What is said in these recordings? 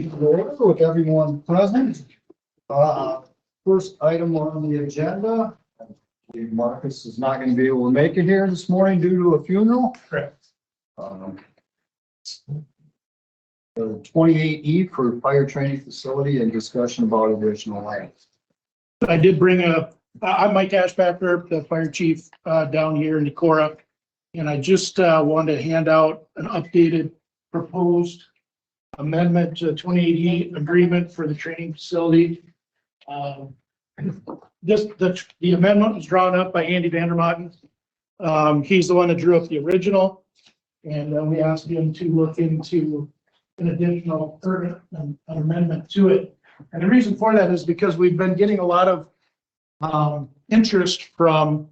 With everyone present, first item on the agenda, I believe Marcus is not going to be able to make it here this morning due to a funeral. Correct. The 28E for fire training facility and discussion about additional land. I did bring I'm Mike Ashbacker, the fire chief down here in Decorah, and I just wanted to hand out an updated proposed amendment to 28E agreement for the training facility. The amendment was drawn up by Andy Vandermaten. He's the one that drew up the original, and we asked him to look into an additional an amendment to it. And the reason for that is because we've been getting a lot of interest from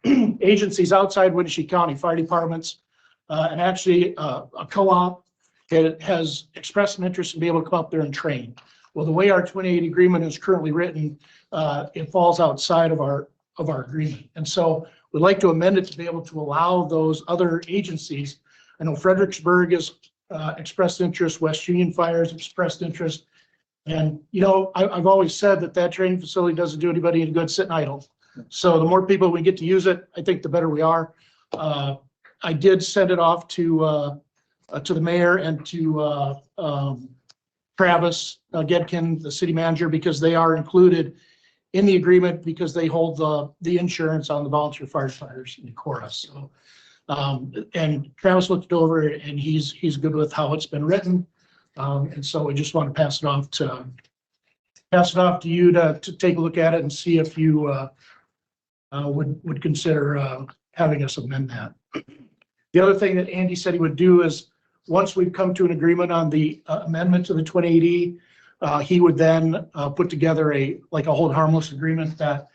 agencies outside Winneshiek County, fire departments, and actually a co-op that has expressed an interest in being able to come up there and train. Well, the way our 28 agreement is currently written, it falls outside of our agreement. And so we'd like to amend it to be able to allow those other agencies. I know Fredericksburg has expressed interest, West Union Fire has expressed interest. And, you know, I've always said that training facility doesn't do anybody any good sitting idle. So the more people we get to use it, I think the better we are. I did send it off to the mayor and to Travis Gedkin, the city manager, because they are included in the agreement because they hold the insurance on the volunteer firefighters in Decorah. So, and Travis looked it over and he's good with how it's been written. And so we just want to pass it off to you to take a look at it and see if you would consider having us amend that. The other thing that Andy said he would do is once we've come to an agreement on the amendment to the 28E, he would then put together a hold harmless agreement that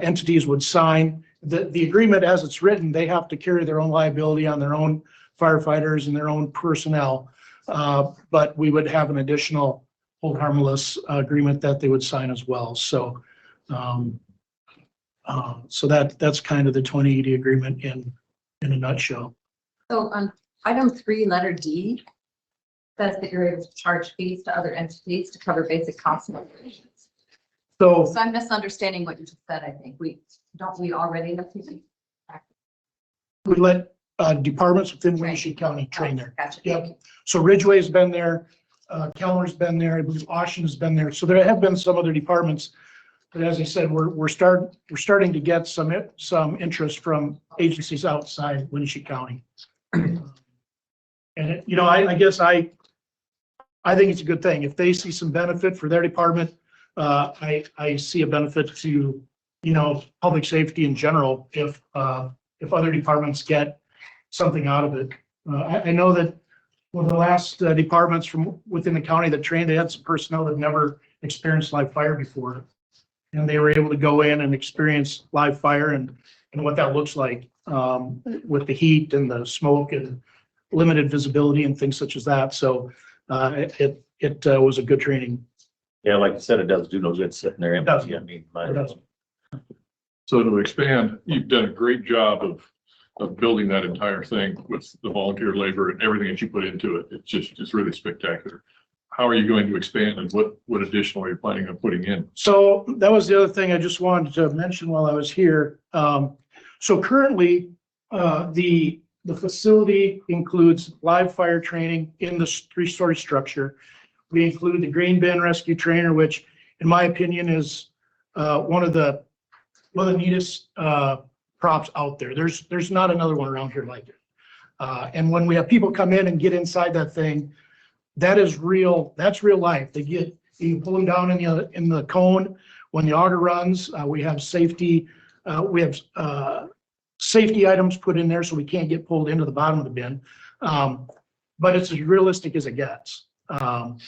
entities would sign. The agreement as it's written, they have to carry their own liability on their own firefighters and their own personnel. But we would have an additional hold harmless agreement that they would sign as well. So, so that's kind of the 28E agreement in a nutshell. So on item 3, letter D, says that you're able to charge fees to other entities to cover basic costs and operations. So I'm misunderstanding what you just said. I think we already have to we let departments within Winneshiek County train there. Gotcha. Yep. So Ridgeway's been there, Keller's been there, I believe Austin has been there. So there have been some other departments. But as I said, we're starting to get some interest from agencies outside Winneshiek County. And you know, I guess I think it's a good thing if they see some benefit for their department. I see a benefit to, you know, public safety in general if other departments get something out of it. I know that one of the last departments from within the county that trained, they had some personnel that never experienced live fire before. And they were able to go in and experience live fire and what that looks like with the heat and the smoke and limited visibility and things such as that. So it was a good training. Yeah, like I said, it does do no good sitting there empty. doesn't. I mean, It doesn't. So to expand, you've done a great job of building that entire thing with the volunteer labor and everything that you put into it. It's really spectacular. How are you going to expand and what additional are you planning on putting in? So that was the other thing I just wanted to mention while I was here. So currently, the facility includes live fire training in the 3-story structure. We include the grain bin rescue trainer, which in my opinion is one of the neatest props out there. There's not another one around here like it. And when we have people come in and get inside that thing, that is real. That's real life. You can pull them down in the cone when the auger runs. We have safety. We have safety items put in there so we can't get pulled into the bottom of the bin. But it's as realistic as it gets. And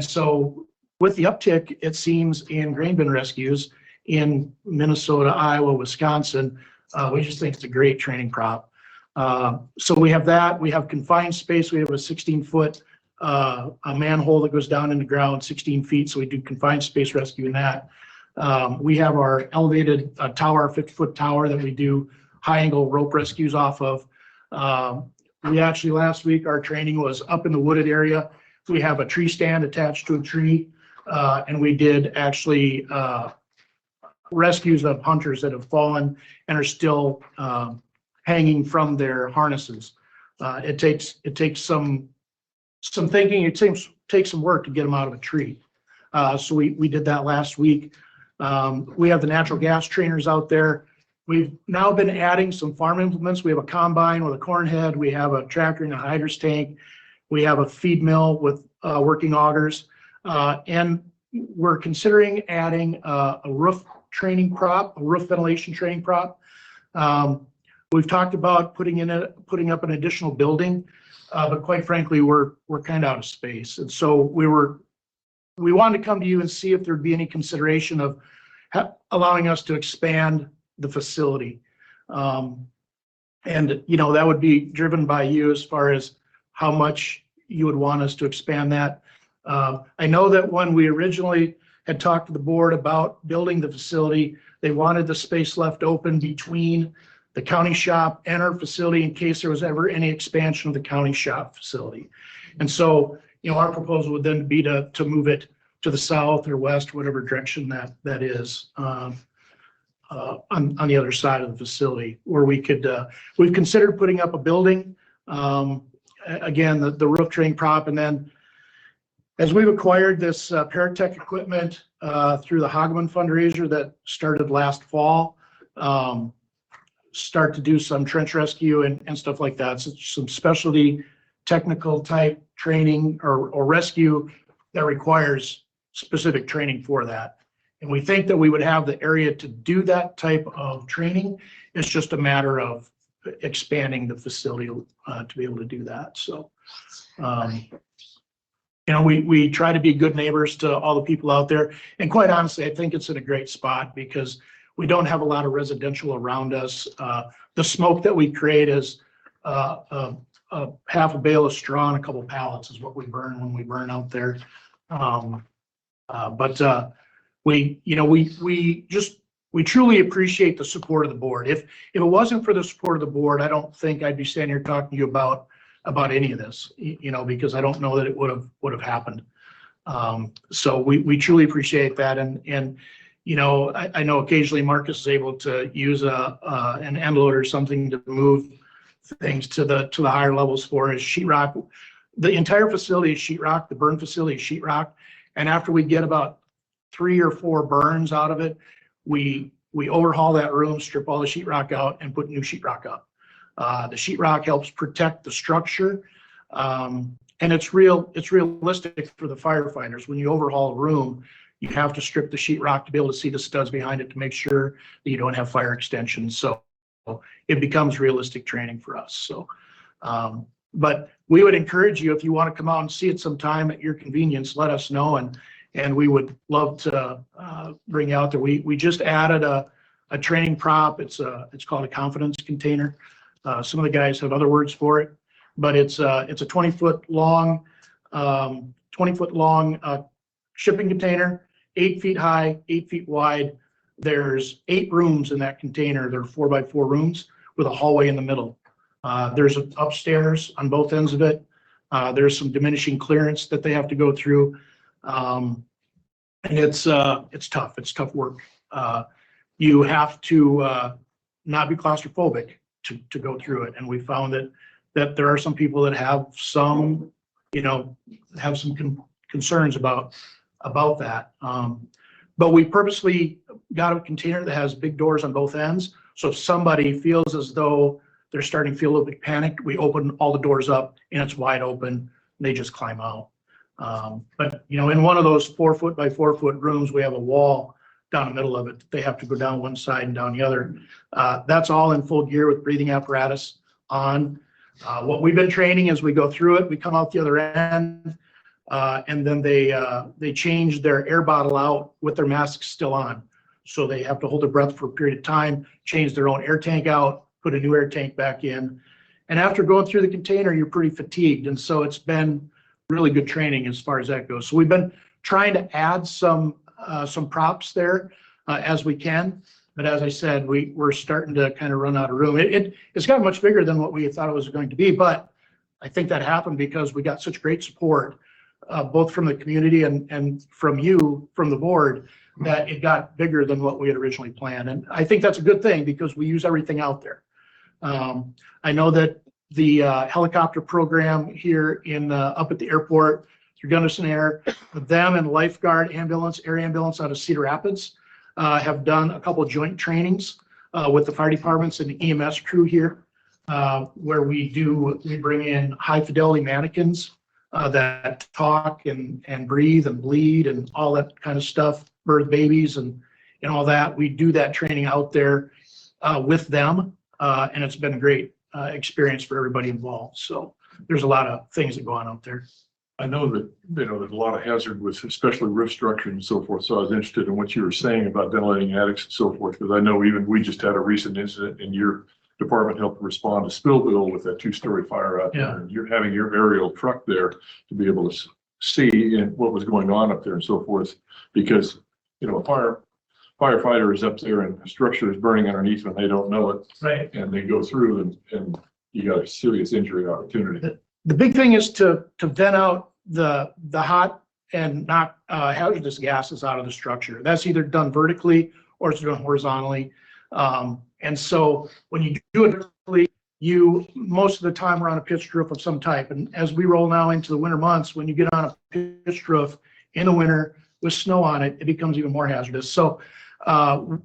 so with the uptick, it seems in grain bin rescues in Minnesota, Iowa, Wisconsin, we just think it's a great training prop. So we have that. We have confined space. We have a 16-foot a manhole that goes down in the ground 16 feet. So we do confined space rescue in that. We have our elevated tower, 50-foot tower that we do high angle rope rescues off of. We actually, last week, our training was up in the wooded area. We have a tree stand attached to a tree. And we did actually, rescues of hunters that have fallen and are still, hanging from their harnesses. It takes some thinking. It takes some work to get them out of a tree. So we did that last week. We have the natural gas trainers out there. We've now been adding some farm implements. We have a combine with a corn head. We have a tractor and a hydrous tank. We have a feed mill with working augers. And we're considering adding a roof training prop, a roof ventilation training prop. We've talked about putting up an additional building, but quite frankly, we're kind of out of space. And so we wanted to come to you and see if there'd be any consideration of allowing us to expand the facility. And, that would be driven by you as far as how much you would want us to expand that. I know that when we originally had talked to the board about building the facility, they wanted the space left open between the county shop and our facility in case there was ever any expansion of the county shop facility. And so, our proposal would then be to move it to the south or west, whatever direction that is, on the other side of the facility, where we could, we've considered putting up a building, again, the roof training prop. And then as we've acquired this Paratech equipment through the Hageman fundraiser that started last fall, start to do some trench rescue and stuff like that. So some specialty technical type training or rescue that requires specific training for that. And we think that we would have the area to do that type of training. It's just a matter of expanding the facility to be able to do that. So, we try to be good neighbors to all the people out there. And quite honestly, I think it's in a great spot because we don't have a lot of residential around us. The smoke that we create is half a bale of straw and a couple pallets is what we burn when we burn out there. We truly appreciate the support of the board. If it wasn't for the support of the board, I don't think I'd be standing here talking to you about any of this, because I don't know that it would have happened. So we truly appreciate that. And I know occasionally Marcus is able to use an end loader or something to move things to the higher levels for his sheetrock. The entire facility is sheetrock. The burn facility is sheetrock. And after we get about 3 or 4 burns out of it, we overhaul that room, strip all the sheetrock out, and put new sheetrock up. The sheetrock helps protect the structure, and it's realistic for the firefighters. When you overhaul a room, you have to strip the sheetrock to be able to see the studs behind it to make sure that you don't have fire extensions. So it becomes realistic training for us. So, but we would encourage you, if you want to come out and see it sometime at your convenience, let us know, and we would love to bring you out there. We just added a training prop. It's called a confidence container. Some of the guys have other words for it, but it's a 20-foot long shipping container, 8 feet high, 8 feet wide. There's 8 rooms in that container. They're 4x4 rooms with a hallway in the middle. There's an upstairs on both ends of it. There's some diminishing clearance that they have to go through. And it's tough. It's tough work. You have to not be claustrophobic to go through it. And we found that there are some people that have some concerns about that. But we purposely got a container that has big doors on both ends. So if somebody feels as though they're starting to feel a little bit panicked, we open all the doors up and it's wide open. And they just climb out. But in one of those 4 foot by 4 foot rooms, we have a wall down the middle of it. They have to go down one side and down the other. That's all in full gear with breathing apparatus on. What we've been training as we go through it, we come out the other end, and then they change their air bottle out with their masks still on. So they have to hold their breath for a period of time, change their own air tank out, put a new air tank back in. And after going through the container, you're pretty fatigued. And so it's been really good training as far as that goes. So we've been trying to add some props there as we can. But as I said, we're starting to kind of run out of room. It's gotten much bigger than what we thought it was going to be, but I think that happened because we got such great support, both from the community and from you, from the board, that it got bigger than what we had originally planned. And I think that's a good thing because we use everything out there. I know that the helicopter program here in up at the airport through Gunnison Air, them and lifeguard ambulance, air ambulance out of Cedar Rapids have done a couple of joint trainings with the fire departments and the EMS crew here, where we bring in high fidelity mannequins that talk and breathe and bleed and all that kind of stuff, birth babies and all that. We do that training out there with them, and it's been a great experience for everybody involved. So there's a lot of things that go on out there. I know that, there's a lot of hazard with especially roof structure and so forth. So I was interested in what you were saying about ventilating attics and so forth, because I know even we just had a recent incident and your department helped respond to Spillville with that 2-story fire out there. Yeah. And you're having your aerial truck there to be able to see what was going on up there and so forth, because, a firefighter is up there and the structure is burning underneath and they don't know it. Right. And they go through and you got a serious injury opportunity. The big thing is to vent out the hot and not hazardous gases out of the structure. That's either done vertically or it's done horizontally. And so when you do it vertically, most of the time we're on a pitched roof of some type. And as we roll now into the winter months, when you get on a pitched roof in the winter with snow on it, it becomes even more hazardous. So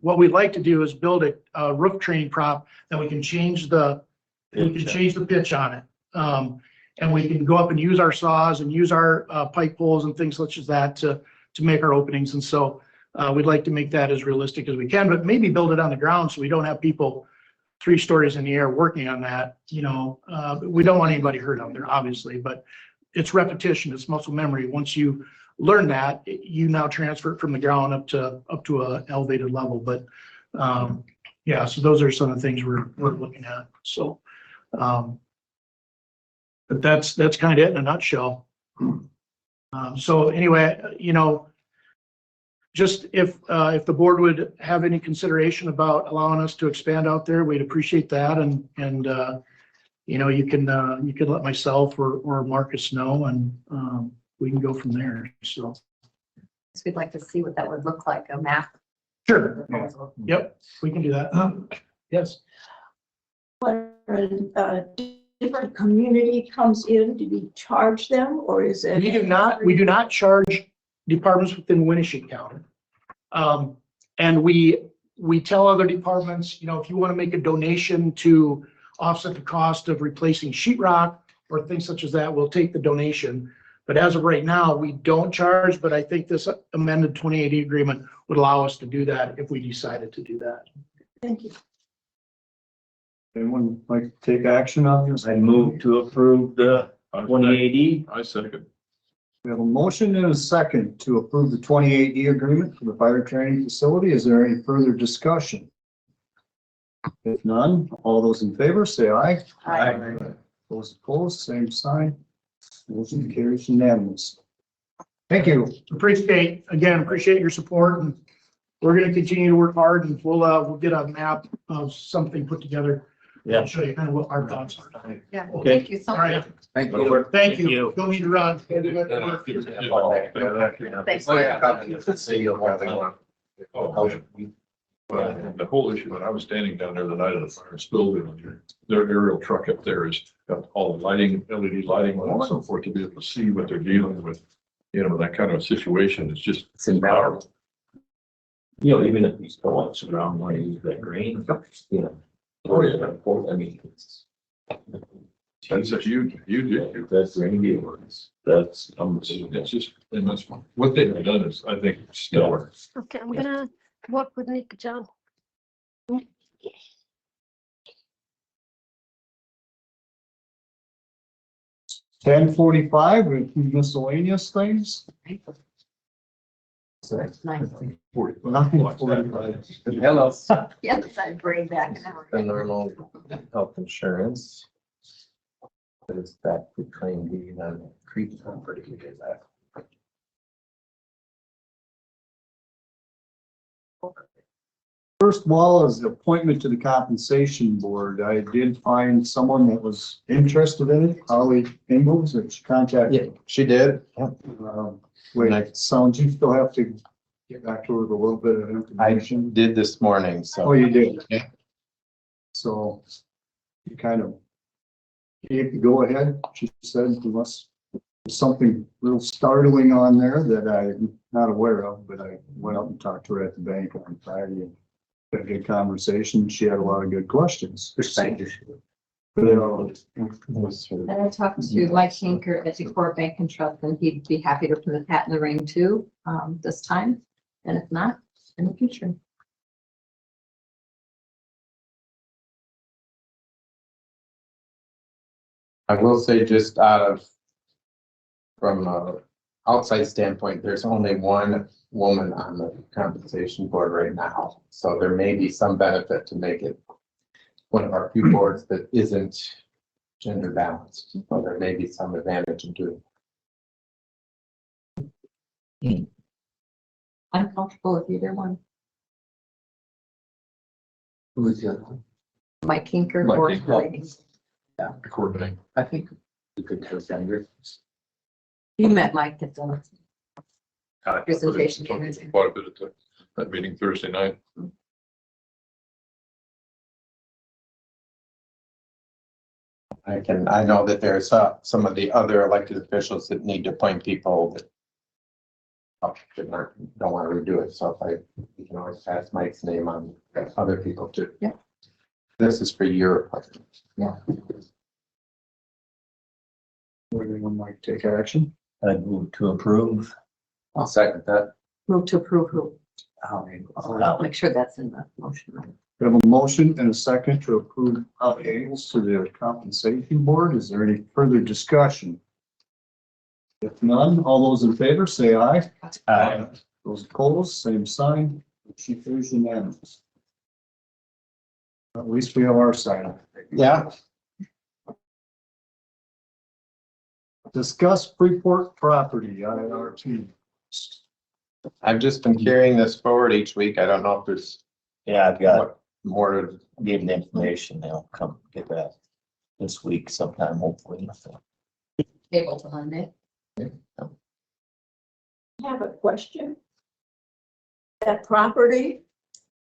what we'd like to do is build a roof training prop that we can change the pitch on it. And we can go up and use our saws and use our pike poles and things such as that to make our openings. And so we'd like to make that as realistic as we can, but maybe build it on the ground so we don't have people 3 stories in the air working on that. We don't want anybody hurt out there, obviously, but it's repetition, it's muscle memory. Once you learn that, you now transfer it from the ground up to an elevated level. But yeah, so those are some of the things we're looking at. So. But that's kind of it in a nutshell. So anyway, just if the board would have any consideration about allowing us to expand out there, we'd appreciate that. And you can let myself or Marcus know, and we can go from there. So We'd like to see what that would look like, a map. sure. Yep, we can do that. Yes. Different community comes in, do we charge them or is it? We do not charge departments within Winneshiek County. And we tell other departments, if you want to make a donation to offset the cost of replacing sheetrock or things such as that, we'll take the donation. But as of right now, we don't charge, but I think this amended 2080 agreement would allow us to do that if we decided to do that. Thank you. Anyone like to take action on this? I move to approve the 2080. I second. We have a motion and a second to approve the 2080 agreement for the fire training facility. Is there any further discussion? If none, all those in favor say aye. Aye. Those opposed, same sign. Motion carries unanimous. Thank you. Appreciate your support, and we're going to continue to work hard, and we'll get a map of something put together. Yeah. I'll show you kind of what our thoughts are. Yeah, Okay. thank you so All right. much. Thank Thank you. Don't need to run. Thanks. The whole issue, when I was standing down there the night of the fire Spillville, their aerial truck up there is got all the lighting, LED lighting and so forth to be able to see what they're dealing with. That kind of situation is just. It's empowerment. Even if these co-ops around want to use that grain, Oh, yeah. I mean, That's a huge issue. that's grain dealers. That's, It's just, and that's what they've done is, I think, stellar. Okay, I'm gonna work with Nick, John. 10:45, we do miscellaneous things. Nice. 9:45. Hello. Yes, I bring back an hour. The normal health insurance. But it's back to claim deed on Creek property, we did that. first of all, is the appointment to the compensation board. I did find someone that was interested in it, Holly Ingalls, and she contacted. Yeah, she did. Wait, sounds you still have to get back to her with a little bit of I information. did this morning, Oh, so. you did? Yeah. So you kind of gave the go ahead. She said unless there's something real startling on there that I'm not aware of, but I went up and talked to her at the bank on Friday and had a good conversation. She had a lot of good questions. But, And I talked to Mike Shanker at Decorah Bank and Trust, and he'd be happy to put his hat in the ring too, this time. And if not, in the future. I will say just from a outside standpoint, there's only one woman on the compensation board right now. So there may be some benefit to make it one of our few boards that isn't gender balanced. So there may be some advantage in doing. I'm comfortable with either one. Who's the other one? Mike Kinker Mike or Kinker. Holly. Coordinating. I think you could go gender. You met Mike at the presentation. Quite a bit at that meeting Thursday night. I know that there's some of the other elected officials that need to appoint people that don't want to redo it. So you can always pass Mike's name on other people too. Yeah. This is for your appointment. Yeah. would anyone like to take action? I'd move to approve. I'll second that. Move to approve who? I'll I'll make sure that's in the motion. We have a motion and a second to approve Holly Ingalls to the compensation board. Is there any further discussion? If none, all those in favor say aye. Those opposed, same sign. She carries unanimous. At least we have our side of it. Yeah. Discuss Freeport Property, IRT. I've just been carrying this forward each week. I don't know if there's Yeah, I've got, what more to. gave them the information. They'll come get that this week sometime, hopefully. Table to Monday. I have a question. That property,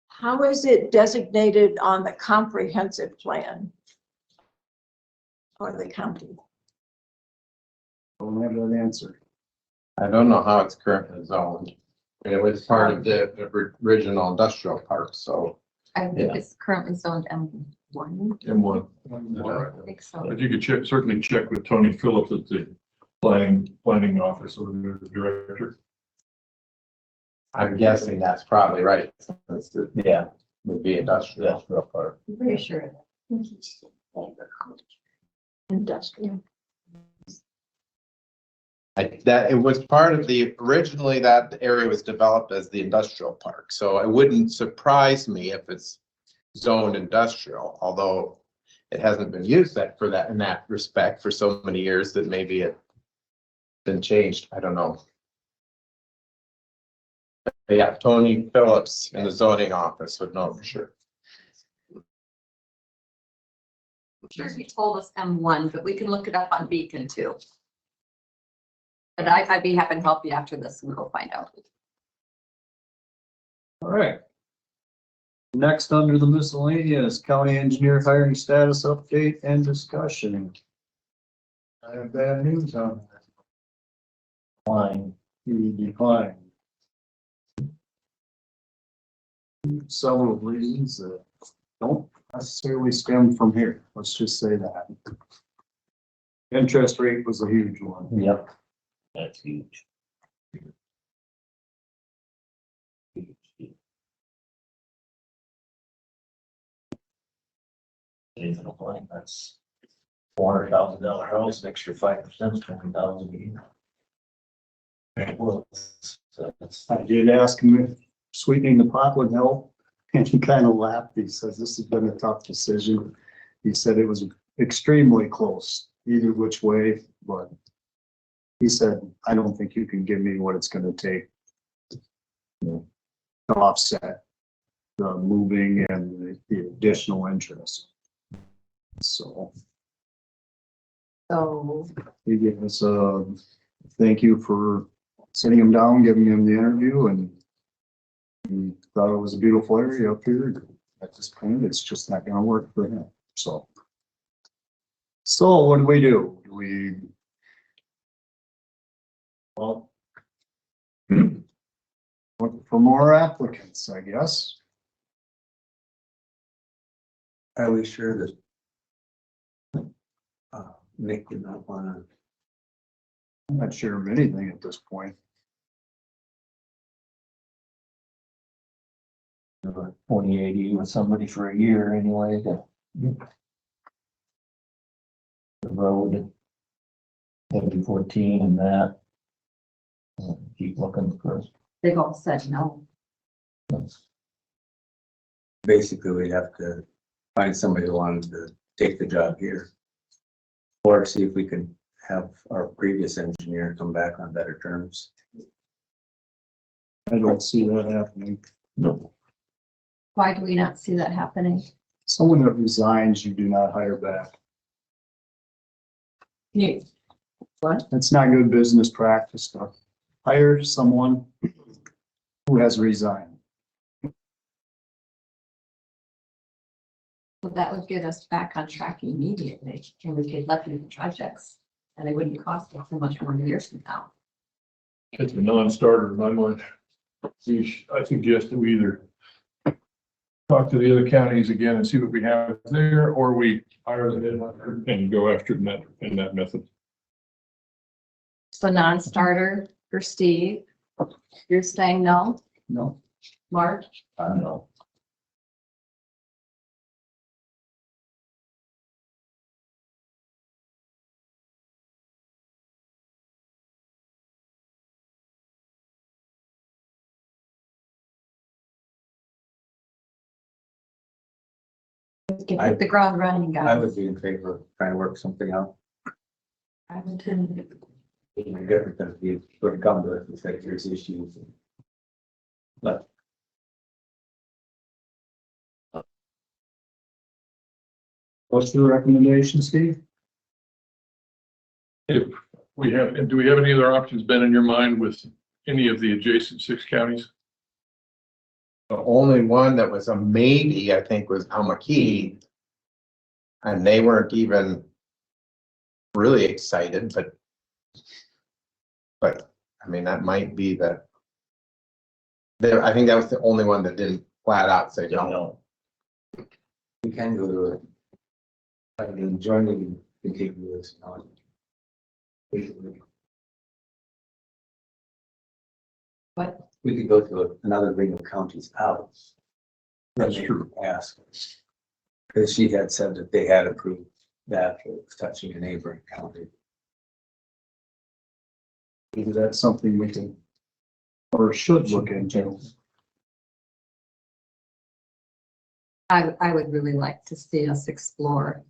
how is it designated on the comprehensive plan? Or the county? Don't have that answer. I don't know how it's currently zoned. It was part of the original industrial park, so. I think it's currently zoned M1. M1. I think so. But you could certainly check with Tony Phillips at the planning office or the director. I'm guessing that's probably right. Since it Yeah, would be industrial. that's real part. I'm pretty sure of it. Industrial. That it was part of originally that area was developed as the industrial park. So it wouldn't surprise me if it's zoned industrial, although it hasn't been used in that respect for so many years that maybe it's been changed. I don't know. But yeah, Tony Phillips in the zoning office would know for sure. I'm sure he told us M1, but we can look it up on Beacon too. But I'd be happy to help you after this and we'll find out. All right. Next, under the miscellaneous, county engineer hiring status update and discussion. I have bad news on that. Fine. He declined. Several reasons that don't necessarily stem from here. Let's just say that. Interest rate was a huge one. Yep. That's huge. Even a plane, that's $400,000 house, an extra 5%, $20,000 a year. Well, so that's, I did ask him if sweetening the pot would help, and he kind of laughed. He says, this has been a tough decision. He said it was extremely close, either which way, but he said, I don't think you can give me what it's gonna take to offset the moving and the additional interest. So So he gave us a thank you for sitting him down, giving him the interview, and he thought it was a beautiful area up here. At this point, it's just not gonna work for him, so. So what do we do? Do we? Well. Look for more applicants, I guess. Are we sure that Nick did not wanna, I'm not sure of anything at this point. 2080 with somebody for a year anyway, the road, 7014 and that. Keep looking for. they've all said no. basically we'd have to find somebody who wanted to take the job here. Or see if we could have our previous engineer come back on better terms. I don't see that happening. No. Why do we not see that happening? Someone that resigns, you do not hire back. What? It's not good business practice to hire someone who has resigned. Well, that would get us back on track immediately, and we could let them do projects, and it wouldn't cost us so much more years from now. It's a non-starter in my mind. I suggest that we either talk to the other counties again and see what we have there, or we hire the headhunter and go after it in that method. So non-starter for Steve, you're saying no, No, Mark? I don't know. Get hit the ground running, I guys. would be in favor of trying to work something out. I would. Even different than if you would come to it, it's like there's issues. But what's your recommendation, Steve? If we have, and do we have any other options, Ben, in your mind with any of the adjacent 6 counties? The only one that was a maybe, I think, was Almakee. And they weren't even really excited, but I mean, that might be I think that was the only one that didn't flat out say no. we can go to I mean, joining contiguous. What? We could go to another ring of counties out. That's true. Ask. Because she had said that they had approved that for touching a neighboring county. Maybe that's something we can or should look into. I would really like to see us explore.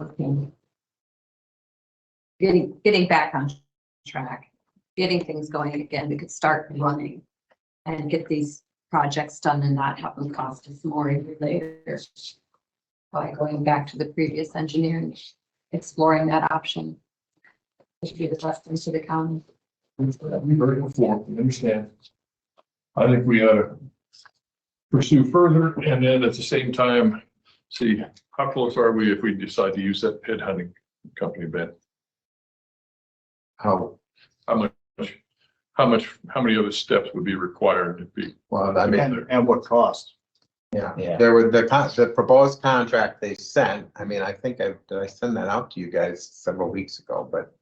Okay. Getting back on track, getting things going again, we could start running and get these projects done and not have them cost us more a year later. By going back to the previous engineering, exploring that option. It should be the best thing to the county. We've heard it before, we understand. I think we ought to pursue further and then at the same time, see how close are we if we decide to use that headhunting company, Ben? How, How many other steps would be required to be? well, I mean, And what cost? yeah, Yeah. there were the proposed contract they sent. I mean, I think did I send that out to you guys several weeks ago, but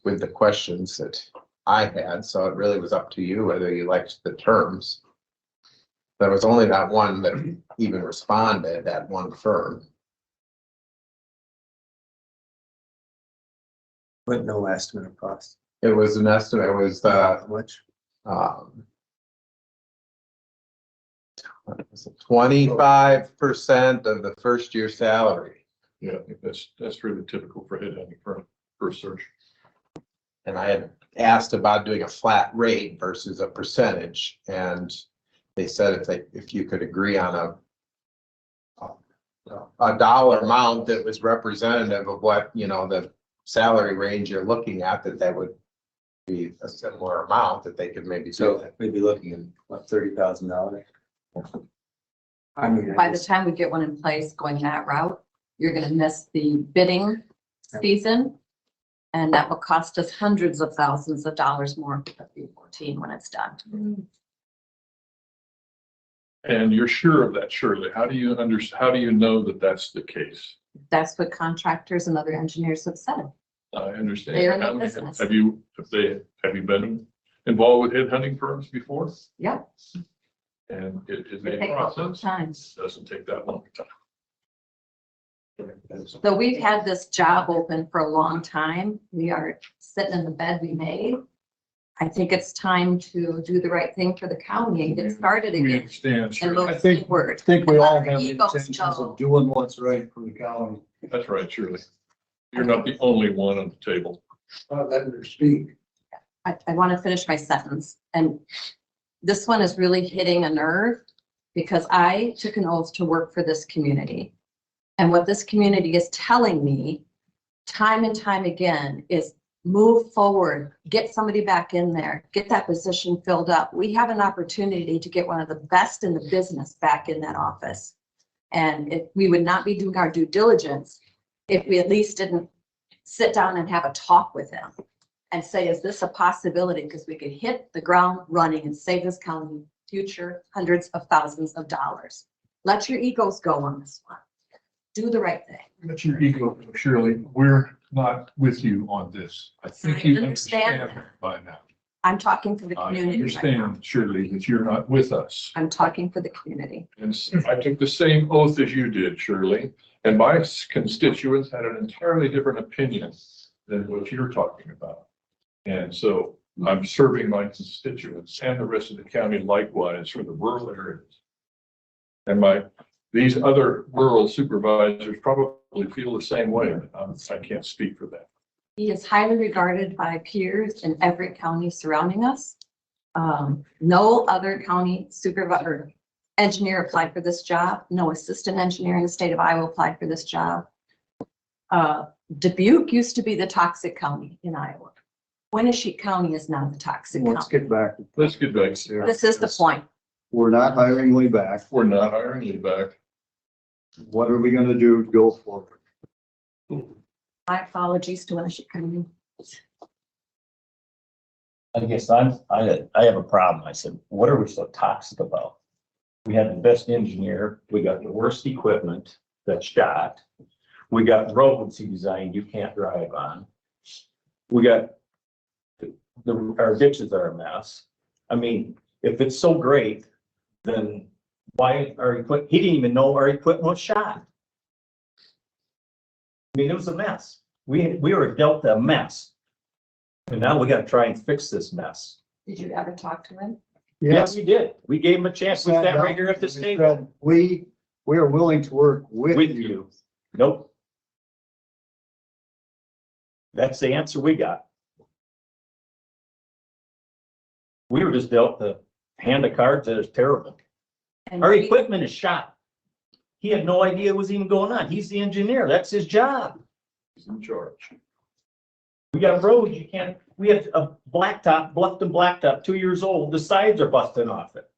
with the questions that I had, so it really was up to you whether you liked the terms. There was only that one that even responded, that one firm. But no estimate of cost. It was an estimate, it was, How much? 25% of the first year salary. Yeah, I think that's really typical for headhunting for search. And I had asked about doing a flat rate versus a percentage, and they said if you could agree on a dollar amount that was representative of what, you know, the salary range you're looking at, that would be a similar amount that they could maybe do So that. we'd be looking at what, $30,000? I mean, By the time we get one in place going that route, you're gonna miss the bidding season. And that will cost us hundreds of thousands of dollars more for the 14 when it's done. And you're sure of that, Shirley? How do you how do you know that that's the case? That's what contractors and other engineers have said. I understand. They are in the How many- business. Have you been involved with headhunting firms before? Yeah. And it is It a takes a long process. time. It doesn't take that long time. So we've had this job open for a long time. We are sitting in the bed we made. I think it's time to do the right thing for the county and get started We again understand, and Shirley. move forward. I think we all Let our have the egos intentions go. of doing what's right for the county. That's right, Shirley. You're not the only one on the table. Letting her speak. I want to finish my sentence, and this one is really hitting a nerve because I took an oath to work for this community. And what this community is telling me time and time again is move forward, get somebody back in there, get that position filled up. We have an opportunity to get one of the best in the business back in that office. And if we would not be doing our due diligence if we at least didn't sit down and have a talk with them and say, is this a possibility? Because we could hit the ground running and save this county future hundreds of thousands of dollars. Let your egos go on this one. Do the right thing. That's your ego, Shirley. We're not with you on this. I think I you understand understand by now. I'm talking for the I community right now. understand, Shirley, that you're not with us. I'm talking for the community. And I took the same oath as you did, Shirley, and my constituents had an entirely different opinion than what you're talking about. And so I'm serving my constituents and the rest of the county likewise for the rural areas. And these other rural supervisors probably feel the same way. I can't speak for that. He is highly regarded by peers in every county surrounding us. No other county supervisor, engineer applied for this job. No assistant engineer in the state of Iowa applied for this job. Dubuque used to be the toxic county in Iowa. Winneshiek County is now the toxic Let's county. get back. Let's get back there. This is the point. We're not hiring Lee back. We're not hiring you back. What are we gonna do to go forward? My apologies to Winneshiek County. I guess I have a problem. I said, what are we so toxic about? We have the best engineer, we got the worst equipment that's shot. We got roads he designed you can't drive on. We got our ditches are a mess. I mean, if it's so great, then why our equipment, he didn't even know our equipment was shot. I mean, it was a mess. We were dealt a mess. And now we gotta try and fix this mess. Did you ever talk to him? Yes, we did. We gave him a chance. We sat right here at this We table said, We are willing to work with with you. you. Nope. That's the answer we got. We were just dealt the hand of cards that is terrible. And Our we- equipment is shot. He had no idea what was even going on. He's the engineer. That's his job. He's in charge. We got roads, you can't, we have a blacktop, Bluffton blacktop, 2 years old, the sides are busting off it.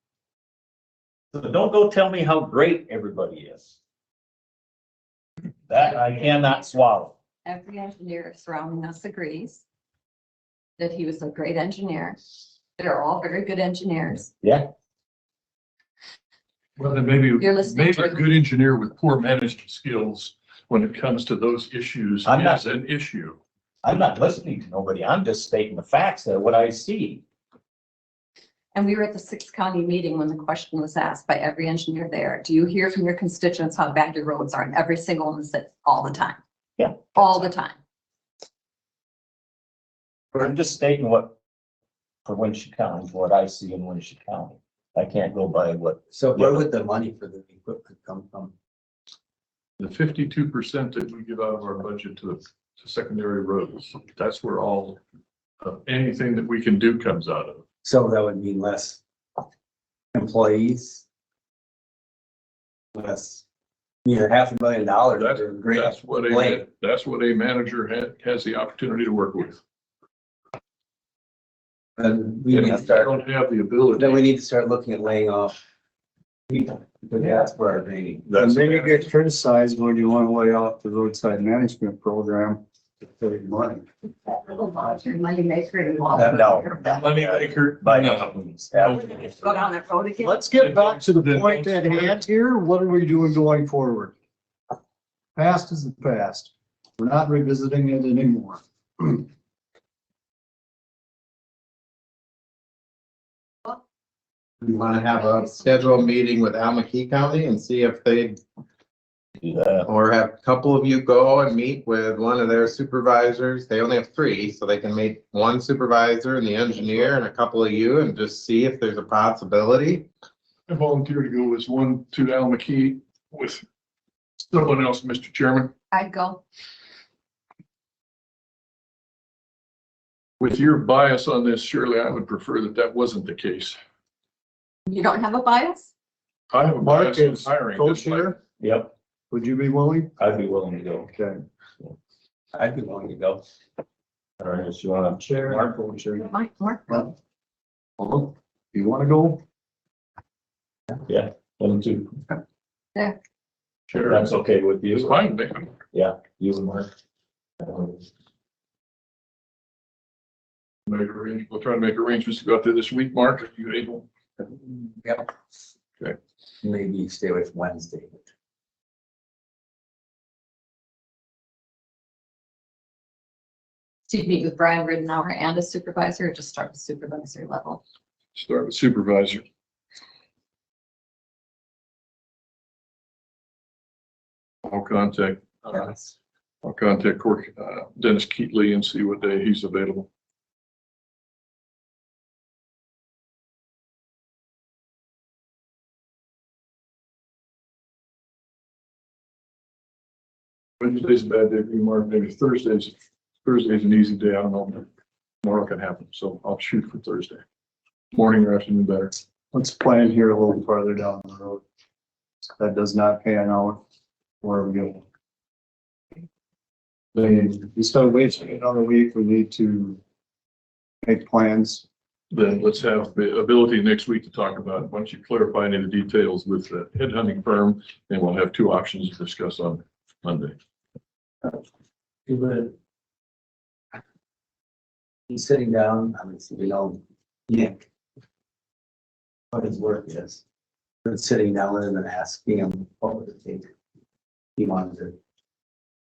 So don't go tell me how great everybody is. That I cannot swallow. Every engineer surrounding us agrees that he was a great engineer. They're all very good engineers. Yeah, Well, then maybe You're listening a to- good engineer with poor management skills when it comes to those issues I'm not- is an issue. I'm not listening to nobody. I'm just stating the facts that what I see. And we were at the 6th County meeting when the question was asked by every engineer there. Do you hear from your constituents how bad your roads are? And every single one said all the time. Yeah. All the time. I'm just stating what, for Winneshiek County, what I see in Winneshiek County. I can't go by what, So where would the money for the equipment come from? The 52% that we give out of our budget to secondary roads, that's where all, anything that we can do comes out of. So that would mean less employees. That's near $500,000. That's, for a great blade. that's what a manager has the opportunity to work with. And we And need to if they start, don't have the ability. then we need to start looking at laying off people, because that's where our training. And then you get criticized when you want to lay off the roadside management program to save money. Money maker and all. No. Money maker. By no means. Go down that road again. Let's get back to the point at hand here. What are we doing going forward? Past is the past. We're not revisiting it anymore. You want to have a scheduled meeting with Almaquee County and see if they, or have a couple of you go and meet with one of their supervisors. They only have 3, so they can meet one supervisor and the engineer and a couple of you and just see if there's a possibility. I volunteer to go as one to Almaquee with someone else, Mr. Chairman. I'd go. With your bias on this, surely I would prefer that wasn't the case. You don't have a bias? I have a Mark bias in is hiring. co-chair. Yep, Would you be willing? I'd be willing to go. Okay. I'd be willing to go. All right, so you want to Chair. Mark? Co-chair. Mark, go. Well, you want to go? Yeah, one, two. Sure. That's okay with It's you? fine, man. Yeah, you and Mark. We'll try to make arrangements to go out there this week. Mark, are you able? Yep. Okay. Maybe stay away from Wednesday. So you meet with Brian Ridenour and a supervisor, or just start with supervisor level? Start with supervisor. I'll contact Dennis Keatley and see what day he's available. Wednesday's a bad day for you, Mark. Maybe Thursday's an easy day. I don't know. Tomorrow can happen, so I'll shoot for Thursday. Morning or afternoon better. Let's plan here a little farther down the road. That does not pan out. Where are we going? Instead of waiting another week, we need to make plans. Then let's have the ability next week to talk about it. Why don't you clarify any of the details with the headhunting firm, and we'll have 2 options to discuss on Monday. He's sitting down, I mean, you know, Nick, what his work is. But sitting down with him and asking him what would it take. He wanted to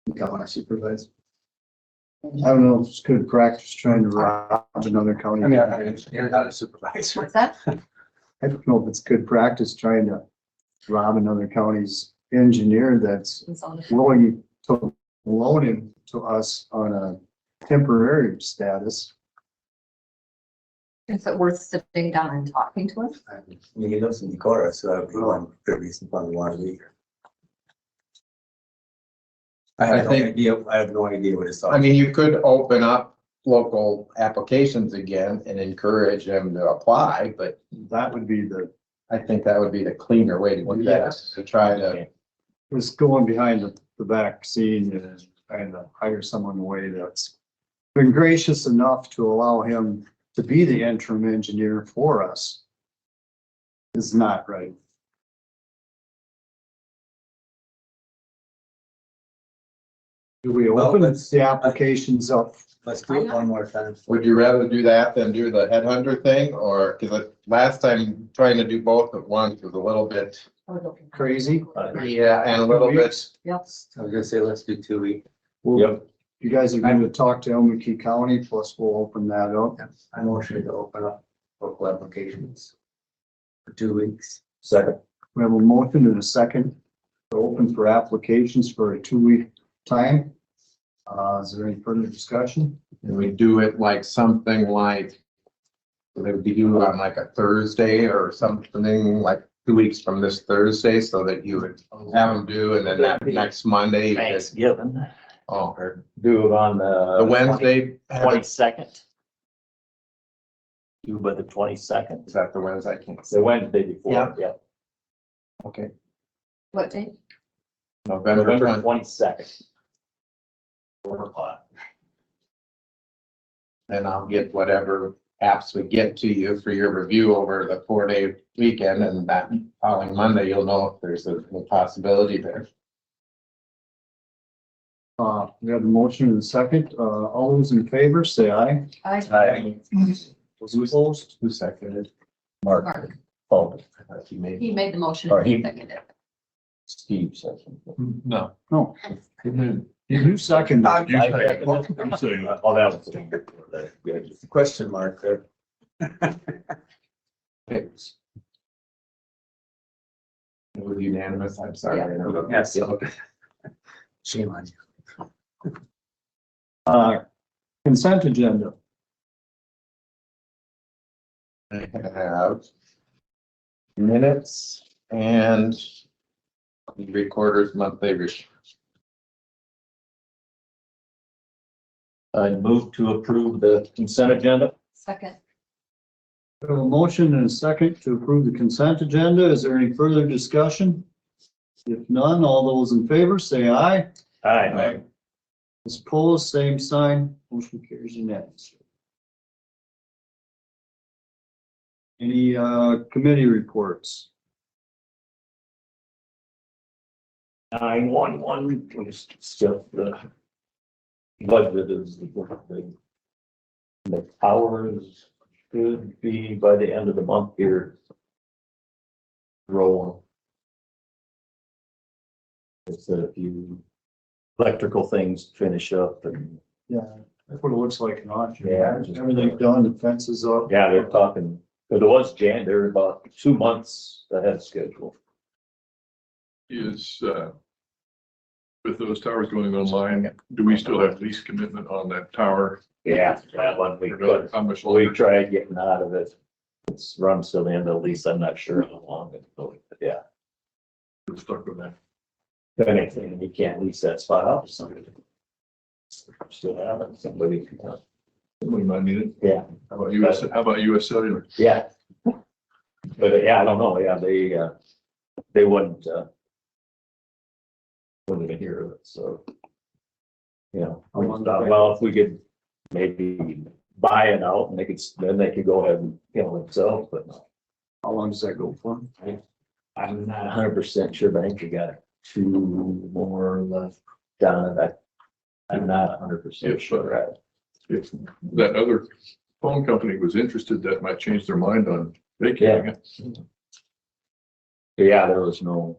become our supervisor. I don't know if it's good practice trying to rob another county. I mean, you're not a supervisor. What's that? I don't know if it's good practice trying to rob another county's engineer that's willing to loan him to us on a temporary status. Is it worth sitting down and talking to us? I mean, he lives in Decorah, so that would be one good reason why we want to be here. I have no idea what his thoughts. I mean, you could open up local applications again and encourage them to apply, but That would be I think that would be the cleaner way to do that, Yes. to try to. was going behind the back scene and trying to hire someone away that's been gracious enough to allow him to be the interim engineer for us is not right. Do we Well, open let's- the applications up? Let's do it one more time. Would you rather do that than do the headhunter thing, or, because last time trying to do both at once was a little bit, Crazy? yeah, and a little bit. Yep. I was gonna say, let's do 2 weeks. Well, Yep. you guys are going to talk to Almaquee County, plus we'll open that up. I motion to open up local applications for 2 weeks. Second. We have a motion and a second to open for applications for a 2-week time. Is there any further discussion? And we do it like something like, they would be due on like a Thursday or something, like 2 weeks from this Thursday, so that you would have them due, and then that next Monday. you could- Thanksgiving. Oh, Or do it on the Wednesday. 22nd. Due by the 22nd. Is that the Wednesday? I can't It's the Wednesday before, Yeah. yeah. Okay, What day? November November 20, 22nd. 4 o'clock. and I'll get whatever apps we get to you for your review over the 4-day weekend, and that following Monday, you'll know if there's a possibility there. We have a motion and a second. All those in favor, say aye. Aye. Those opposed? Who seconded? Mark. Mark. Oh, He made. He made the motion. Or he- and seconded it. Steve says something. No. No. You second. I- You say- I- I'm saying that. Oh, that was the good. Question mark there. It was unanimous, I'm sorry. Yes. Shame on you. Consent agenda. I have minutes and the recorder's monthly report. I move to approve the consent agenda. Second. We have a motion and a second to approve the consent agenda. Is there any further discussion? If none, all those in favor, say aye. Aye. Those opposed, same sign. Motion carries unanimously. Any committee reports? 911 was just the budget is the hours should be by the end of the month here. Rolling. It's a few electrical things to finish up and, Yeah, that's what it looks like in Auction. Yeah. Everything done, the fences up. yeah, they're talking, but it was they're about 2 months ahead of schedule. Is, with those towers going online, do we still have lease commitment on that tower? Yeah, that one we could. How much We longer? tried getting out of it. It's runs till the end of the lease. I'm not sure how long it's going, but yeah. We're stuck with that. If anything, you can't lease that spot out to somebody. Still have it, somebody. We might need it. Yeah, How about US Cellular? yeah. But yeah, I don't know. Yeah, they wouldn't hear of it, so. You know, well, if we could maybe buy it out and then they could go ahead and, themselves, but no. How long does that go for? I'm not 100% sure, but I think we got 2 more left down at that. I'm not 100% sure. If that other phone company was interested, that might change their mind on vacating it. Yeah, there was no,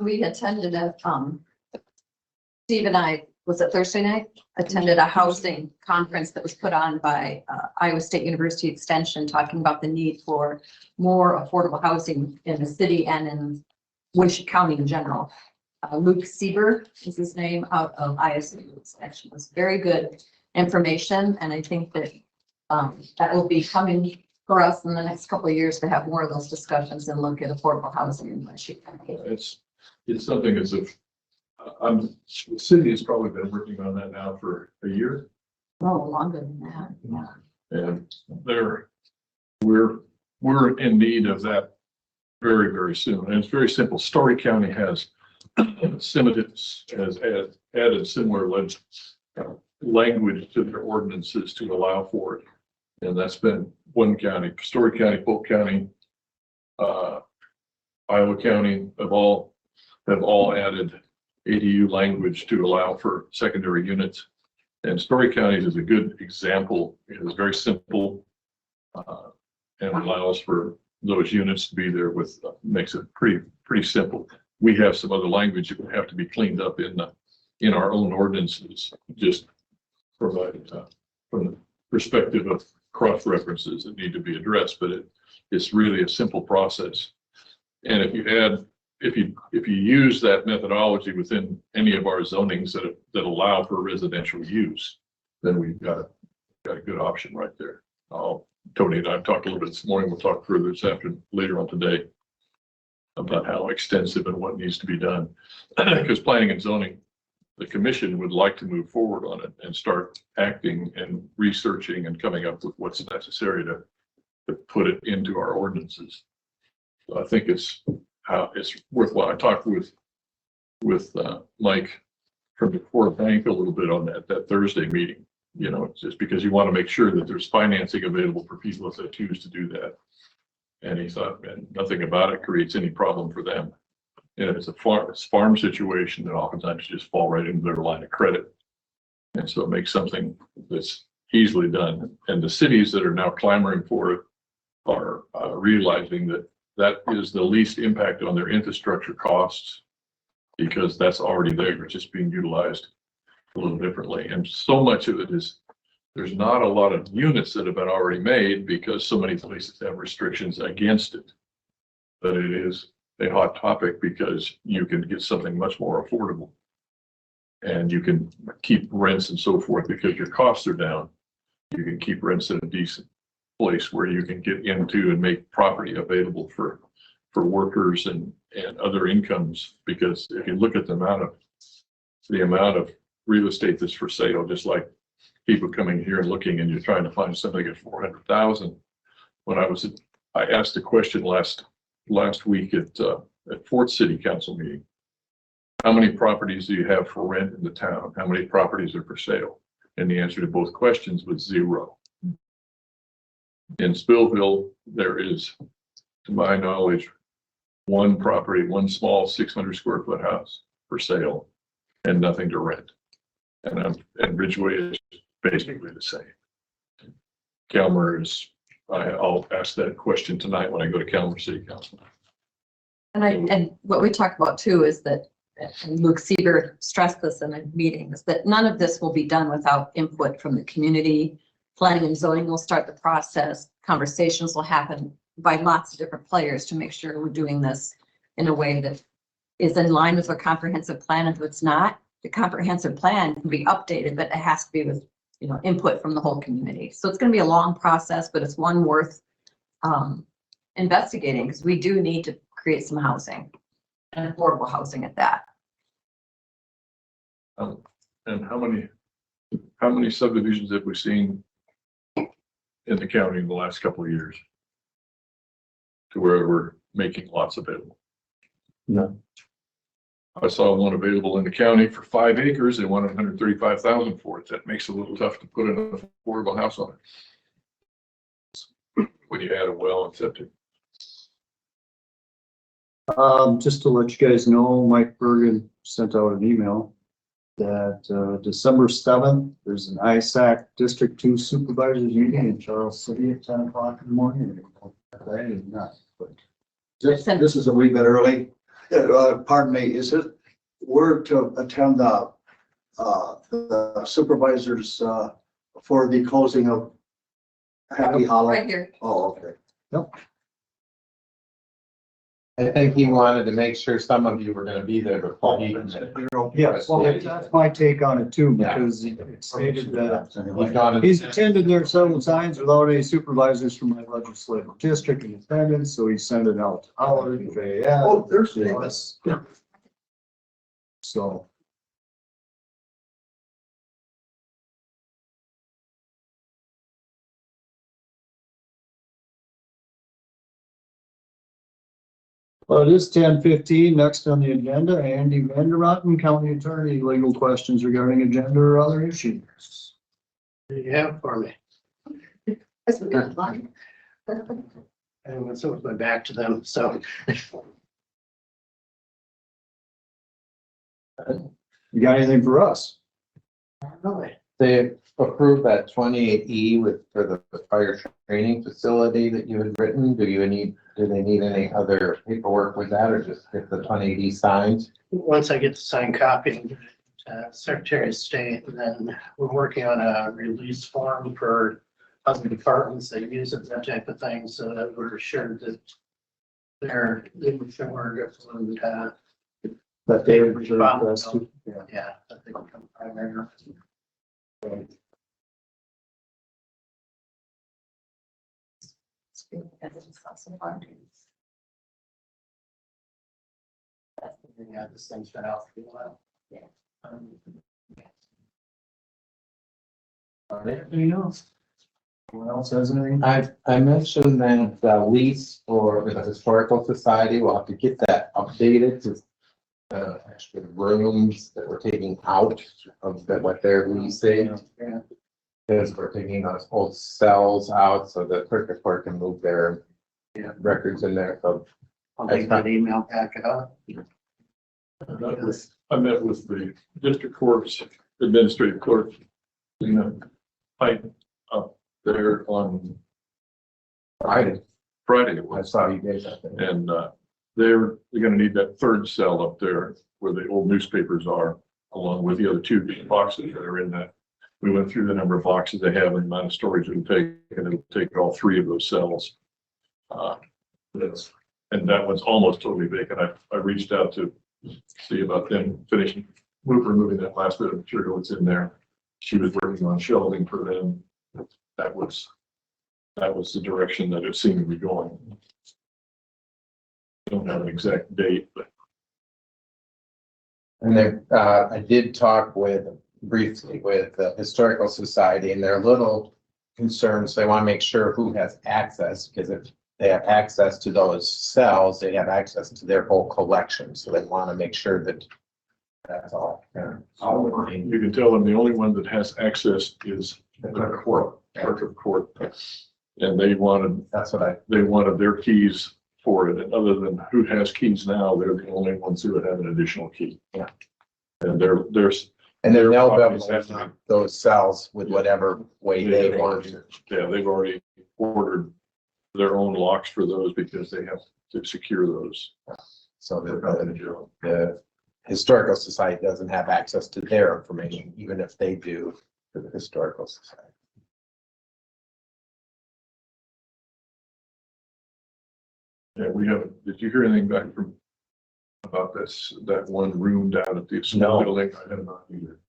We attended Steve and I, was it Thursday night? Attended a housing conference that was put on by Iowa State University Extension, talking about the need for more affordable housing in the city and in Winneshiek County in general. Luke Sieber is his name, out of Iowa State Extension. It was very good information, and I think that that will be coming for us in the next couple of years to have more of those discussions and look at affordable housing in Winneshiek County. It's something as if, the city has probably been working on that now for a year. Oh, longer than that, yeah. And we're in need of that very, very soon. And it's very simple. Story County has added similar language to their ordinances to allow for it. And that's been one county, Story County, Polk County, Iowa County have all added ADU language to allow for secondary units. And Story County is a good example. It is very simple and allows for those units to be there makes it pretty simple. We have some other language that would have to be cleaned up in our own ordinances, just from the perspective of cross references that need to be addressed, but it's really a simple process. And if you use that methodology within any of our zonings that allow for residential use, then we've got a good option right there. Tony and I have talked a little bit this morning. We'll talk further later on today about how extensive and what needs to be done. Because planning and zoning the commission would like to move forward on it and start acting and researching and coming up with what's necessary to put it into our ordinances. So I think it's worthwhile. I talked with Mike from Decorah Bank a little bit on that Thursday meeting. You know, it's just because you want to make sure that there's financing available for people if they choose to do that. And he thought, man, nothing about it creates any problem for them. And if it's a farm situation, then oftentimes just fall right into their line of credit. And so it makes something that's easily done. And the cities that are now clamoring for it are realizing that that is the least impact on their infrastructure costs, because that's already there. It's just being utilized a little differently. And so much of it is, there's not a lot of units that have been already made because so many places have restrictions against it. But it is a hot topic because you can get something much more affordable. And you can keep rents and so forth because your costs are down. You can keep rents in a decent place where you can get into and make property available for workers and other incomes. Because if you look at the amount of real estate that's for sale, just like people coming here and looking, and you're trying to find something at 400,000. When I asked a question last week at Fort City Council meeting, how many properties do you have for rent in the town? How many properties are for sale? And the answer to both questions was 0. In Spillville, there is, to my knowledge, one property, one small 600 square foot house for sale and nothing to rent. And Ridgeway is basically the same. Calmer is, I'll ask that question tonight when I go to Calmer City Council. And what we talked about too is that, and Luke Seeger stressed this in a meeting, is that none of this will be done without input from the community. Planning and zoning will start the process. Conversations will happen by lots of different players to make sure we're doing this in a way that is in line with our comprehensive plan. If it's not, the comprehensive plan can be updated, but it has to be with, you know, input from the whole community. So it's going to be a long process, but it's one worth investigating, because we do need to create some housing and affordable housing at that. And how many subdivisions have we seen in the county in the last couple of years to where we're making lots available? No. I saw one available in the county for 5 acres. They wanted 135,000 for it. That makes it a little tough to put an affordable house on it when you add a well and septic. Just to let you guys know, Mike Bergen sent out an email that December 7th, there's an ISAC District 2 Supervisors meeting in Charles City at 10 o'clock in the morning. I did not, but this is a wee bit early. Pardon me, is it, we're to attend the supervisors for the closing of Happy Hollow? Right here. Oh, okay. Yep. I think he wanted to make sure some of you were gonna be there before he. Yes, well, that's my take on it too, because it stated that he's attended there several times without any supervisors from my legislative district in attendance, so he sent it out to Howard and JF. Oh, there's. So. Well, it is 10:15. Next on the agenda, Andy Vandermotten, County Attorney, legal questions regarding agenda or other issues. What do you have for me? That's a good one. And let's open my back to them, so. You got anything for us? Really? They approved that 28E for the fire training facility that you had written. Do they need any other paperwork with that, or just get the 28E signed? Once I get the signed copy, Secretary of State, and then we're working on a release form for other departments that use it, that type of thing, so that we're sure that they're sure That they would reserve for us too. Yeah. yeah, that they become primary. Yeah, this thing's been out for a while. Anything else? Anyone else has anything? I mentioned that the lease for the Historical Society, we'll have to get that updated to actually rooms that we're taking out of what they're leasing. Because we're taking those old cells out so the circuit court can move their records in there. So I'll take that email back up. I met with the district courts, administrative clerk, pipe up there on Friday, Friday it I was. saw you guys up there. And they're gonna need that third cell up there where the old newspapers are, along with the other two boxes that are in that. We went through the number of boxes they have and the amount of storage it'll take, and it'll take all three of those cells. And that one's almost totally vacant. I reached out to see about them finishing, removing that last bit of material that's in there. She was working on shelving for them. That was the direction that it seemed to be going. Don't have an exact date, but And then, I did talk briefly with the Historical Society, and they're a little concerned, so they want to make sure who has access, because if they have access to those cells, they have access to their whole collection, so they want to make sure that that's all. you can tell them the only one that has access is the court, clerk of court. And they wanted That's what they wanted their keys for it, and other than who has keys now, they're the only ones who would have an additional key. Yeah. And there's, and then they'll Properties be have able to to those cells with whatever way they want. yeah, they've already ordered their own locks for those because they have to secure those. So that the Historical Society doesn't have access to their information, even if they do to the Historical Society. Yeah, we haven't, did you hear anything back from about that one room down at the No. building? I have not either.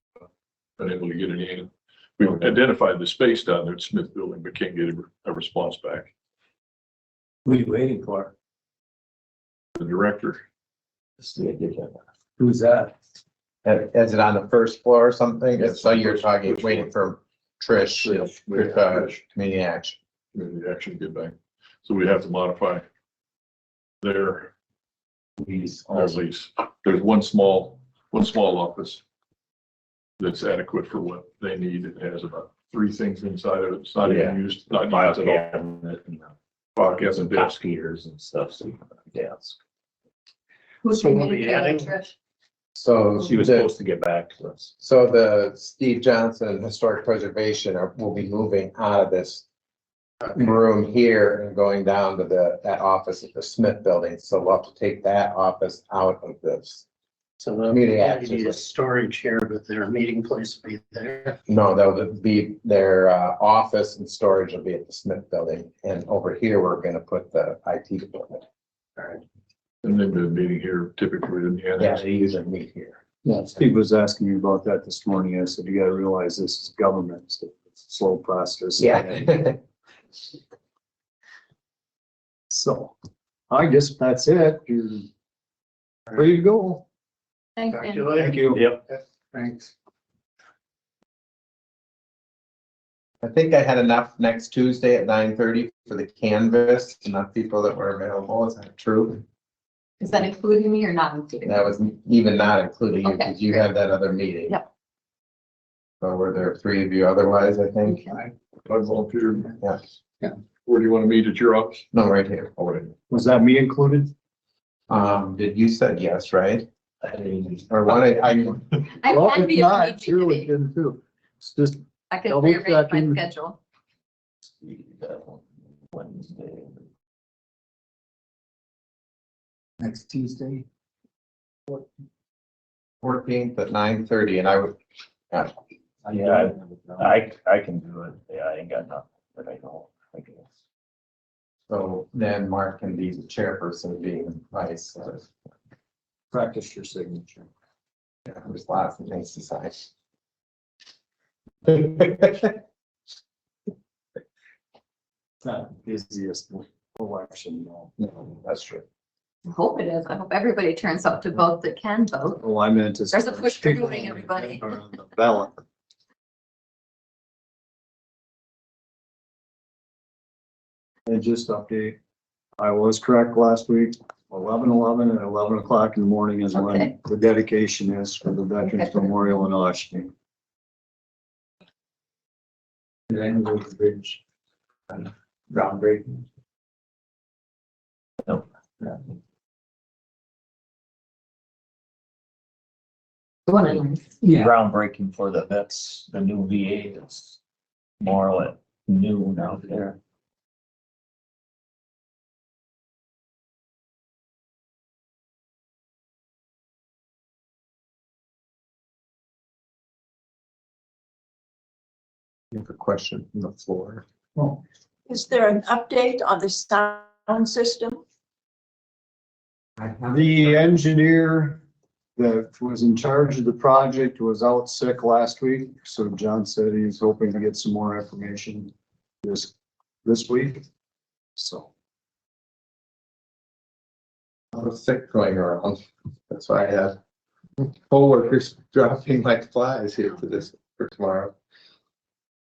Been able to get any in. We identified the space down there at Smith Building, but can't get a response back. What are you waiting for? The director, Who's that? Is it on the first floor or something? So you're talking, waiting for Trish, community action. community action, get back. So we have to modify their lease. There's one small office that's adequate for what they need. It has about 3 things inside of it. It's not even used, not used at all. cabinet and File cabinet, some desk. heaters and stuff, so you can have a desk. Who's So we'll bringing be it together, adding- Trish? So She was supposed to get back to us. So the Steve Johnson Historic Preservation will be moving out of this room here and going down to that office at the Smith Building. So we'll have to take that office out of this. So they'll Community need a access. storage here, but their meeting place will be there. No, they'll be, their office and storage will be at the Smith Building. And over here, we're gonna put the IT department. And then the meeting here typically in the Yeah, annex. they usually meet here. Yeah, Steve was asking me about that this morning. I said, you gotta realize this is government, it's a slow process. Yeah. So, I guess that's it. You're ready to go. Thanks, Talk to Dan. you later. Thank you. Yep. Thanks. I think I had enough next Tuesday at 9:30 for the canvas, enough people that were available. Is that true? Is that including me or not including? me? That was even not including you, Okay, because you great. had that other meeting. Yep. So were there 3 of you otherwise, I think? Okay. I volunteered. Yeah. Where do you want to meet at your office? No, right here. Oh, wait. Was that me included? Did you said yes, right? Or one, I, I Well, can if be a not, PG sure we committee. can too. It's just, I can double rearrange my checking. schedule. Wednesday. next Tuesday. 14th at 9:30, and I would, Yeah, I can do it. Yeah, I ain't got nothing, but I know, I guess. so then Mark can be the chairperson, being vice. So, Practice your signature. yeah, there's lots of things to sign. It's not the busiest election, though. No, that's true. I hope it is. I hope everybody turns out to vote that can vote. Oh, I meant to. There's a push for moving everybody. On the ballot. And just update, I was correct last week, 11:11 and 11 o'clock in the morning is when Okay. the dedication is for the Veterans Okay. Memorial in Oshkosh. Did I know the bridge? Groundbreaking. Nope. Yeah. One of them. Yeah. Groundbreaking for that's the new VA that's more like new out there. You have a question from the floor. Is there an update on the sound system? The engineer that was in charge of the project was out sick last week, so John said he's hoping to get some more information this week. So. I was sick going around. That's why I had coworkers dropping like flies here to this for tomorrow.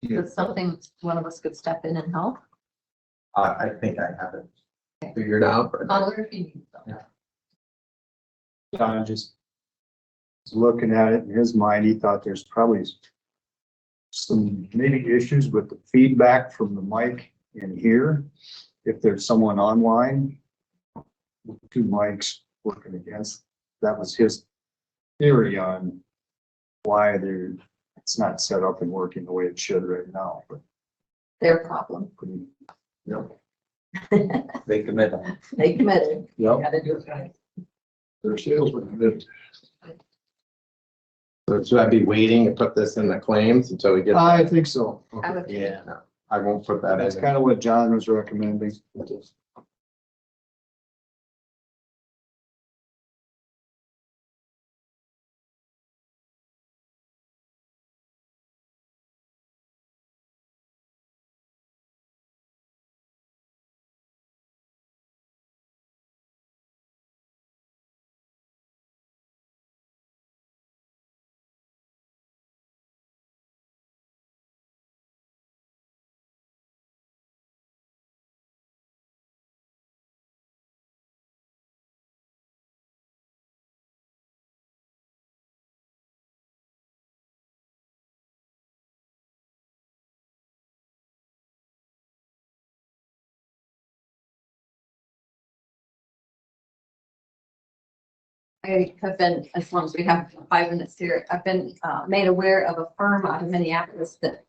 Is something one of us could step in and help? I think I have it figured out, but Holler if you need some. John just was looking at it in his mind, he thought there's probably some maybe issues with the feedback from the mic in here. If there's someone online, with two mics working against, that was his theory on why it's not set up and working the way it should right now, but Their problem. Yep. They commit. They committed. Yep. Gotta do it right. Their salesman. so should I be waiting to put this in the claims until we get? I think so. I would- Yeah, no, I won't put that That's in. kind of what John was recommending. I have been, as long as we have 5 minutes here, I've been made aware of a firm out of Minneapolis that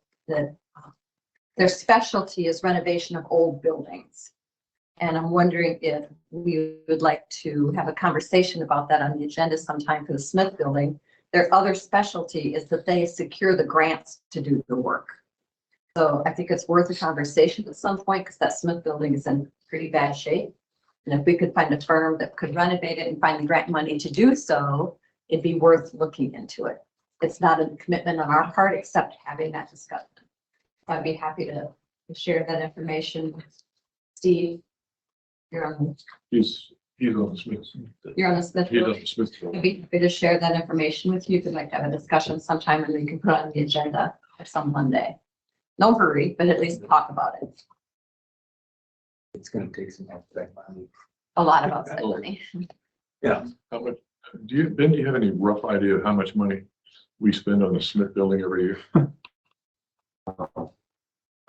their specialty is renovation of old buildings. And I'm wondering if we would like to have a conversation about that on the agenda sometime for the Smith Building. Their other specialty is that they secure the grants to do the work. So I think it's worth a conversation at some point because that Smith Building is in pretty bad shape. And if we could find a firm that could renovate it and find the grant money to do so, it'd be worth looking into it. It's not a commitment on our part, except having that discussion. I'd be happy to share that information. Steve, you're on He's on the Smith. the Smith He's on Building. the Smith. I'd be happy to share that information with you if you'd like to have a discussion sometime and we can put it on the agenda for some Monday. No hurry, but at least talk about it. It's gonna take some outside money. A lot of outside money. How much, Ben, do you have any rough idea of how much money we spend on the Smith Building every year?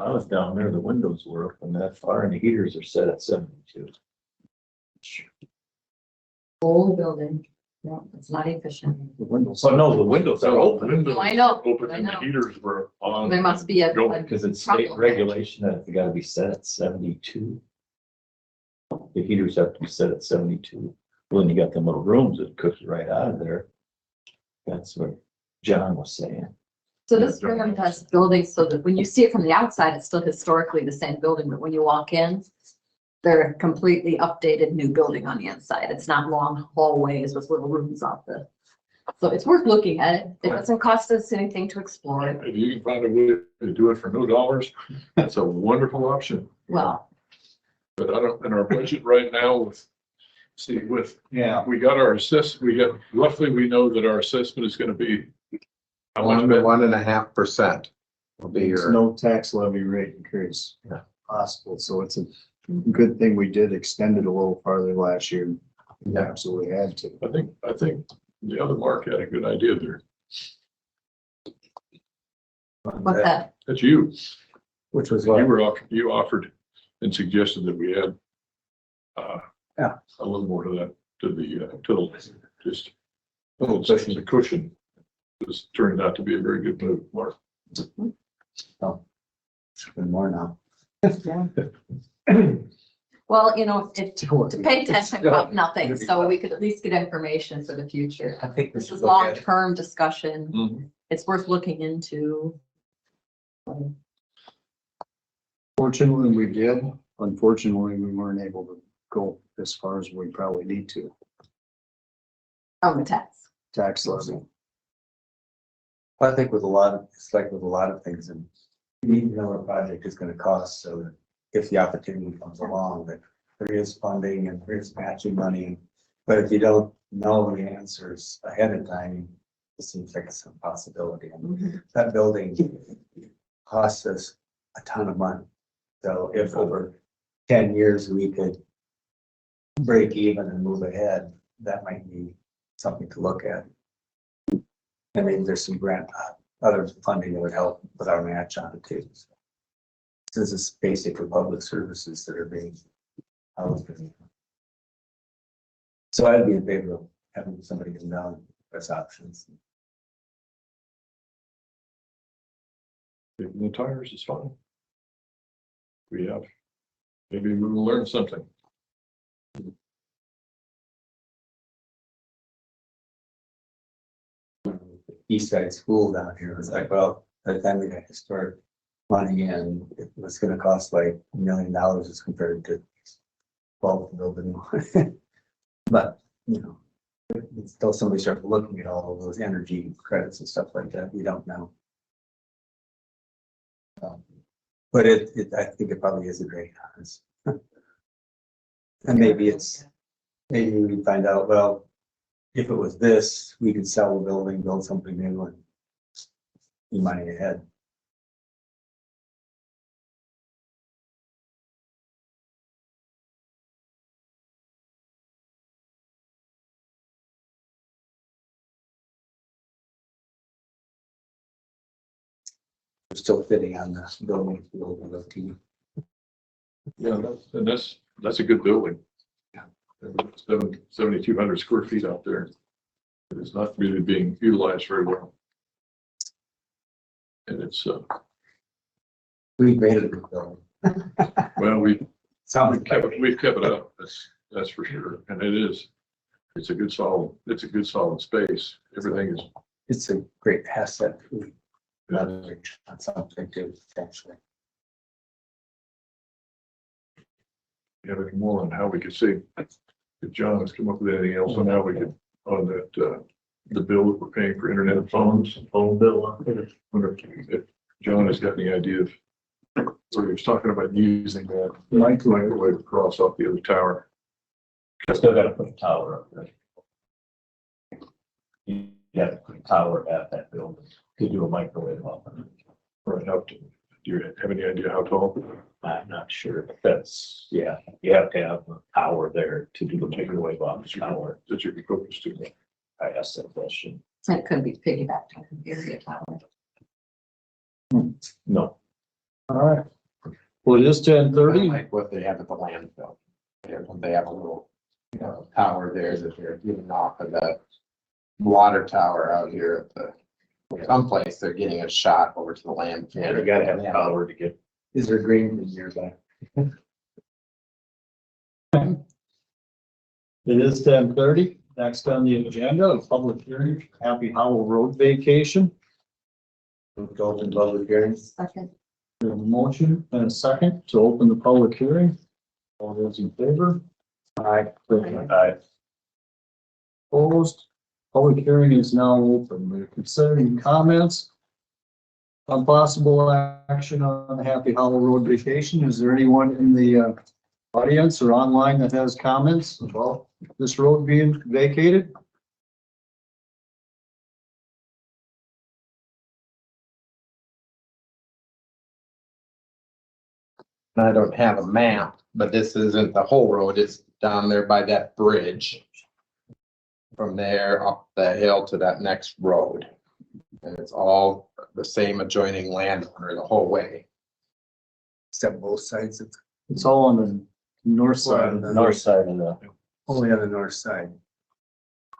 I was down there, the windows were open that far and the heaters are set at 72. Old building. No, it's not efficient. The windows. So no, the windows are open Windows Oh, I know, Open I and the know. heaters were on. There must be a. Go. because it's state regulation that they gotta be set at 72. The heaters have to be set at 72. Well, then you got them little rooms that cooks right out of there. That's what John was saying. So this firm does buildings so that when you see it from the outside, it's still historically the same building, but when you walk in, they're a completely updated new building on the inside. It's not long hallways with little rooms off the. So it's worth looking at it. It doesn't cost us anything to explore. If you can find a way to do it for no dollars, that's a wonderful option. Well, But I don't, in our budget right now with See, with, Yeah, we got our roughly, we know that our assessment is gonna be. How much 1.5% will be there's your, no tax levy rate increase Yeah. possible, so it's a good thing we did extend it a little farther last year. We Yeah. absolutely had to. I think the other Mark had a good idea there. What's that? That's you. Which was You what, you offered and suggested that we add Yeah. a little more to that, to the, just little it's cushion. a cushion. This turned out to be a very good move, Mark. And more now. Well, you know, to pay attention about nothing, so we could at least get information for the future. I think we This should is look at it. long-term discussion. It's worth looking into. Fortunately, we did. Unfortunately, we weren't able to go as far as we probably need to. On the tax. Tax levy. I think with a lot of, it's like with a lot of things, and you need to know what a project is gonna cost, so that if the opportunity comes along, that there is funding and there is matching money. But if you don't know the answers ahead of time, it seems like it's a possibility. And that building costs us a ton of money. So if over 10 years we could break even and move ahead, that might be something to look at. I mean, there's some grant, other funding that would help with our match on it too. This is basically public services that are being housed. So I'd be in favor of having somebody come down as options. Kicking the tires is fine. Maybe we will learn something. East Side School down here, it's like, well, by the time we got to start money in, it was gonna cost like $1 million as compared to 12 to build a new one. But, you know, until somebody starts looking at all of those energy credits and stuff like that, we don't know. But I think it probably is a great honest. And maybe we find out, well, if it was this, we could sell the building, build something new and be money ahead. We're still fitting on the building field of the team. Yeah, that's a good building. Yeah. 7,200 square feet out there. It's not really being utilized very well. And it's, We made it a good building. well, we've Sounds kept it up, that's for sure, and it's a good solid space, everything is. It's a great asset. We leverage on something too, potentially. You have any more on how we could see, if John has come up with anything else on how we could, on that, the bill that we're paying for internet phones, phone bill. Wonder if John has got any idea of, or he was talking about using that microwave across off the other tower. I still gotta put a tower up there. You have to put a tower at that building to do a microwave off of it. Or how to, do you have any idea how tall? I'm not sure, but that's, yeah, you have to have a tower there to do the microwave off the tower. That you can focus to. I asked that question. It could be piggybacked on the area tower. No, All right. Well, it is 10:30. like what they have at the landfill. They have a little, tower there that they're giving off of the water tower out here at the, someplace they're getting a shot over to the landfill. yeah, you gotta have a tower to get. Is there green in nearby? It is 10:30. Next on the agenda, a public hearing, Happy Hollow Road vacation. To open public hearings. Second. We have a motion and a second to open the public hearing. All those in favor? Aye. Opposed? Public hearing is now open. We're considering comments on possible action on the Happy Hollow Road vacation. Is there anyone in the audience or online that has comments about this road being vacated? I don't have a map, but this isn't the whole road. It's down there by that bridge. From there up the hill to that next road. And it's all the same adjoining landowner the whole way. Except both sides, it's It's all on the north side of the. North side of the, only on the north side.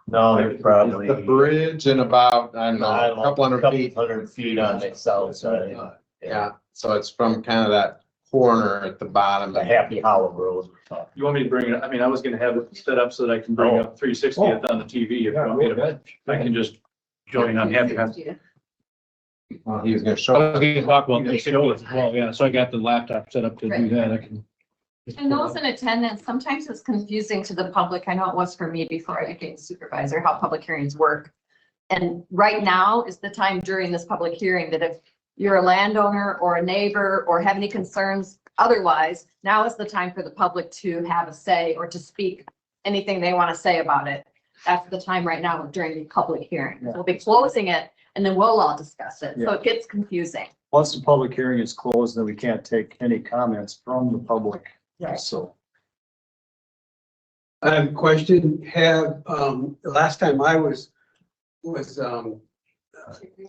no, there's probably. The bridge and about, I don't know, I a don't know, couple hundred feet. on the south side. Yeah, so it's from kind of that corner at the bottom. The Happy Hollow Road. You want me to bring it, I mean, I was gonna have it set up so that I can bring up 360th on the TV if you want me to. I can just join on Happy. Well, he was gonna I show. was gonna talk about the show as well, yeah, so I got the laptop set up to do that, I can. And those in attendance, sometimes it's confusing to the public. I know it was for me before I became supervisor, how public hearings work. And right now is the time during this public hearing that if you're a landowner or a neighbor or have any concerns otherwise, now is the time for the public to have a say or to speak anything they want to say about it. That's the time right now during the public hearing. We'll be closing it and then we'll all discuss it. So it gets confusing. Once the public hearing is closed, then we can't take any comments from the public. Right. So. I have a question. The last time I was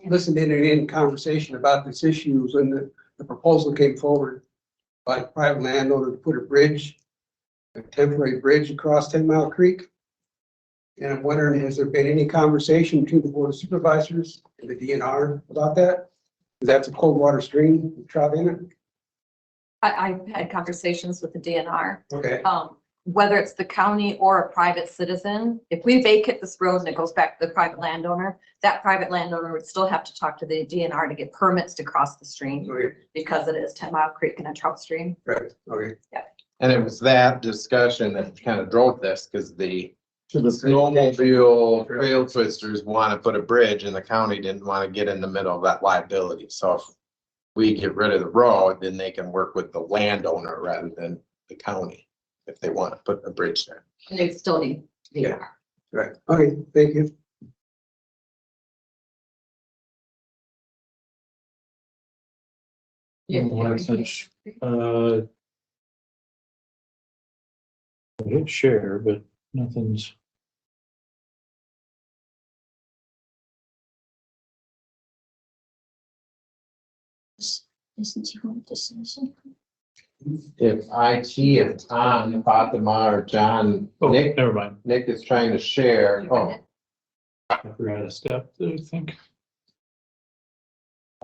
listening in conversation about this issue was when the proposal came forward by a private landowner to put a bridge, a temporary bridge across 10 Mile Creek. And I'm wondering, has there been any conversation between the Board of Supervisors and the DNR about that? Because that's a cold water stream, trout in it. I've had conversations with the DNR. Okay, Whether it's the county or a private citizen, if we vacate this road and it goes back to the private landowner, that private landowner would still have to talk to the DNR to get permits to cross the stream okay, because it is 10 Mile Creek and a trout stream. right, okay. And it was that discussion that kind of drove this, because the To the. snowmobile trail twisters want to put a bridge and the county didn't want to get in the middle of that liability. So if we get rid of the road, then they can work with the landowner rather than the county if they want to put a bridge there. And they still need DNR. Right, okay, thank you. I hit share, but nothing's. Isn't he going to say something? If IT is on, Fatima or John, Oh, Nick never mind. is trying to share. Oh, I forgot a step, I think.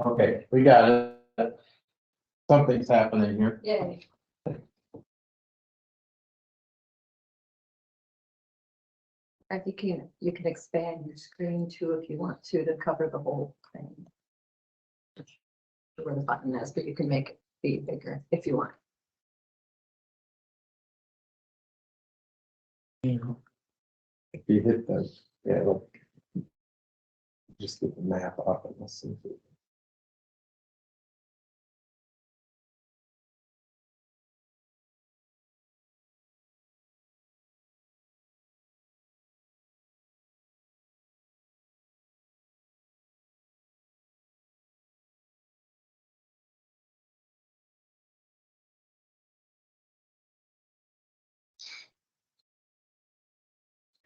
okay, we got it. Something's happening here. Yay. I think you can expand your screen too if you want to cover the whole thing. Where the button is, but you can make it be bigger if you want. If you hit the, yeah, it'll just get the map up and let's see.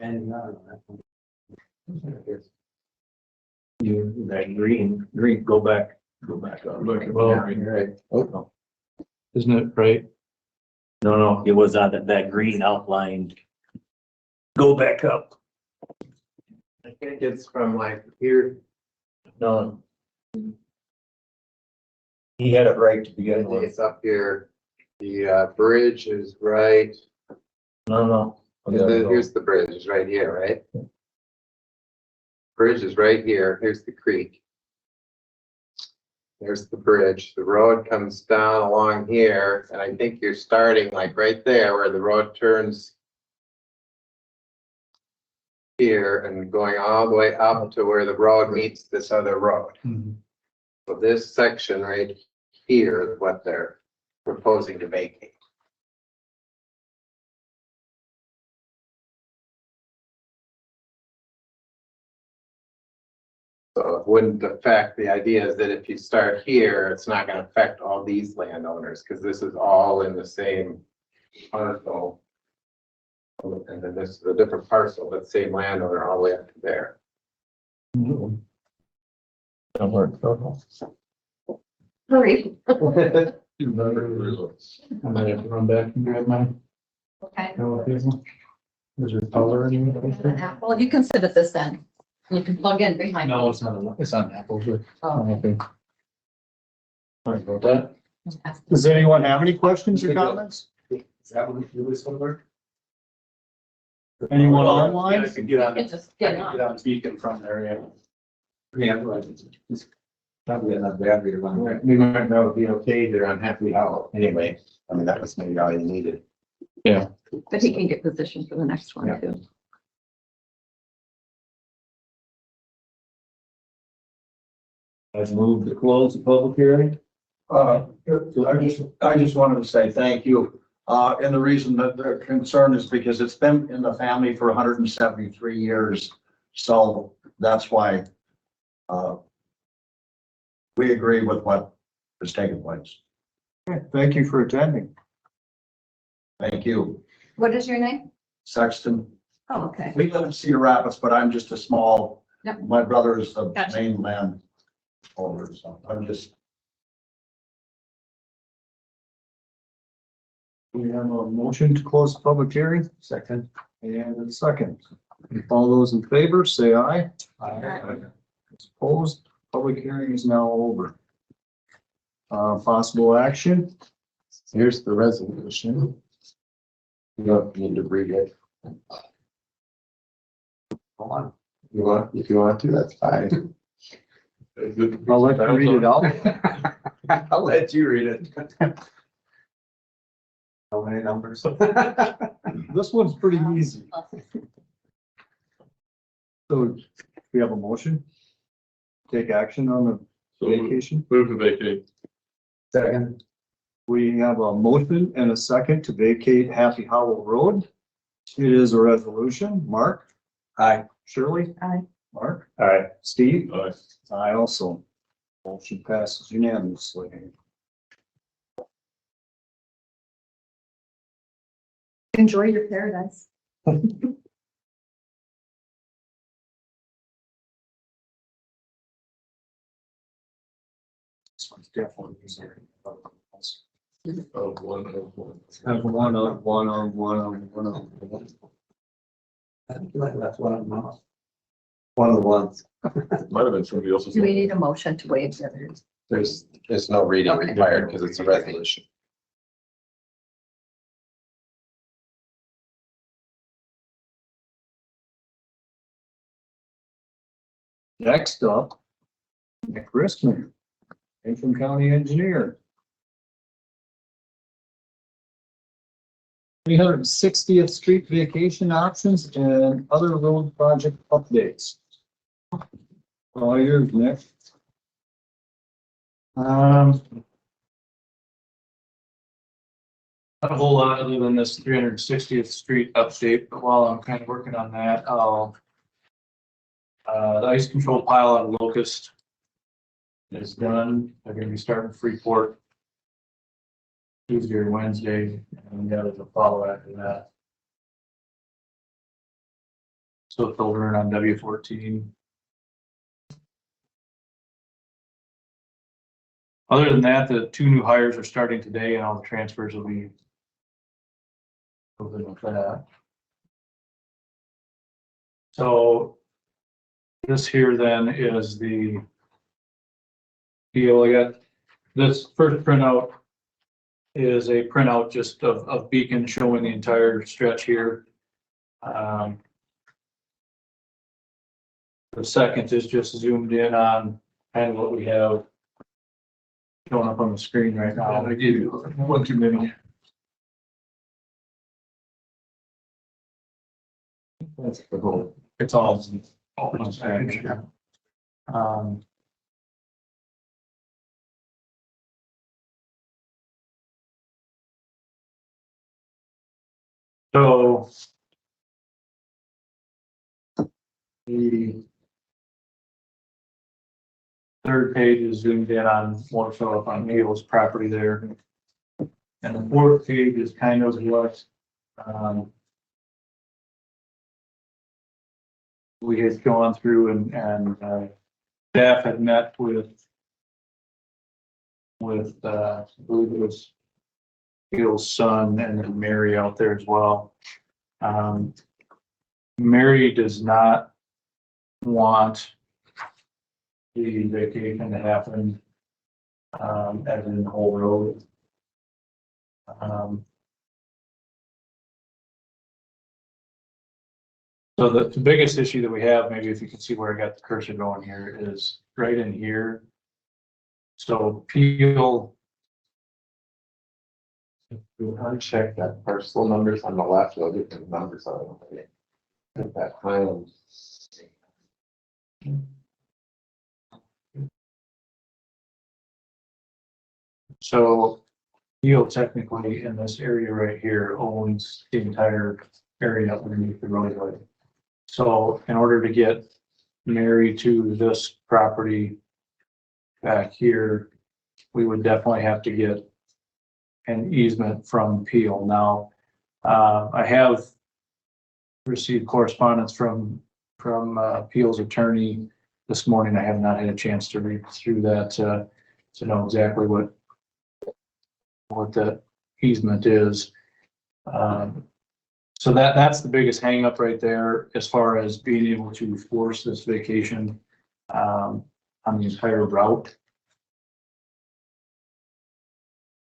And, You, that green, go back up. Look, Yeah, well, you're right. Oh, Isn't it right? No, it was on that green outlined. Go back up. I think it's from like here. No. He had it right to begin with. It's up here. The bridge is right. No. Here's the bridge, it's right here, right? Bridge is right here. Here's the creek. There's the bridge. The road comes down along here, and I think you're starting like right there where the road turns here and going all the way up to where the road meets this other road. So this section right here is what they're proposing to vacate. So it wouldn't affect, the idea is that if you start here, it's not gonna affect all these landowners, because this is all in the same parcel. And then this is a different parcel, but same landowner all the way up to there. Hurry. I might have to run back and grab mine. Okay. Is there color in it? Well, you can sit at this end. You can plug in behind. No, it's not, it's on Apple. Oh. Okay. Sorry about that. Does anyone have any questions or comments? Is that what you was over? Anyone Yeah, online? I can get on, You I can just can get on. get on Beacon from there, yeah. Yeah, right. It's probably enough battery to run there. We might be able to be okay there on Happy Hollow anyway. I mean, that was maybe all you needed. But he can get positioned for the next one Yeah. too. I've moved to close the public hearing. I just wanted to say thank you. And the reason that they're concerned is because it's been in the family for 173 years. So that's why we agree with what is taking place. Okay, thank you for attending. Thank you. What is your name? Sexton, Oh, okay. we live in Cedar Rapids, but I'm just a small, Yep. my brother is the Gotcha. main land owner, so I'm just. We have a motion to close the public hearing Second. and a second. All those in favor, say aye. Aye. Opposed, public hearing is now over. Possible action, Here's the resolution. You don't need to read it. Go on. You want, if you want to, that's fine. I'll let you read it out. I'll let you read it. How many numbers? This one's pretty easy. So we have a motion. Take action on the So vacation. move to vacate. Second. We have a motion and a second to vacate Happy Hollow Road. It is a resolution. Mark, Aye. Shirley? Aye. Mark? Aye. Steve? Aye. I also. Motion passes unanimously. Enjoy your paradise. This one's definitely easier. Of one. Have one on, one on, one on, one on. I think you might have left one of them off. One of the ones. Might have been somebody else's. Do we need a motion to waive the others? There's no reading Okay. required because it's a resolution. Next up, Nick Rissman, Interim County Engineer. 360th Street vacation options and other road project updates. All yours, Nick. Not a whole lot other than this 360th Street update, but while I'm kind of working on that, the ice control pile on Locust is done. They're gonna be starting Freeport Tuesday or Wednesday, and the others will follow after that. So filtering on W14. Other than that, the two new hires are starting today and all the transfers will be over with that. So this here then is the deal. I got this first printout is a printout just of Beacon showing the entire stretch here. The second is just zoomed in on kind of what we have showing up on the screen right now. I gave you one too many. That's the goal. It's all on the screen. So the third page is zoomed in on more so up on Neil's property there. And the fourth page is kind of what, we had gone through and staff had met with, I believe it was Neil's son and then Mary out there as well. Mary does not want the vacation to happen, as in the whole road. So the biggest issue that we have, maybe if you can see where I got the cursor going here, is right in here. So Peel. Uncheck that parcel numbers on the left, they'll get the numbers on it. That Highland. So Peel technically in this area right here owns the entire area underneath the roadway. So in order to get Mary to this property back here, we would definitely have to get an easement from Peel. Now, I have received correspondence from Peel's attorney this morning. I have not had a chance to read through that to know exactly what that easement is. So that's the biggest hangup right there as far as being able to force this vacation on the entire route.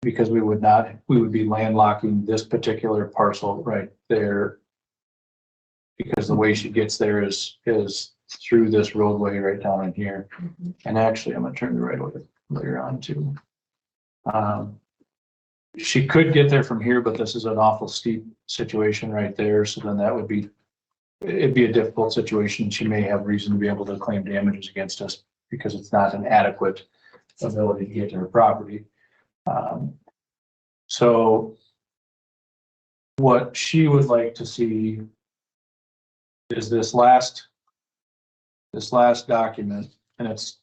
Because we would be landlocking this particular parcel right there. Because the way she gets there is through this roadway right down in here. And actually, I'm gonna turn the right way later on too. She could get there from here, but this is an awful steep situation right there. So then it'd be a difficult situation. She may have reason to be able to claim damages against us because it's not an adequate ability to get to her property. So what she would like to see is this last document, and it's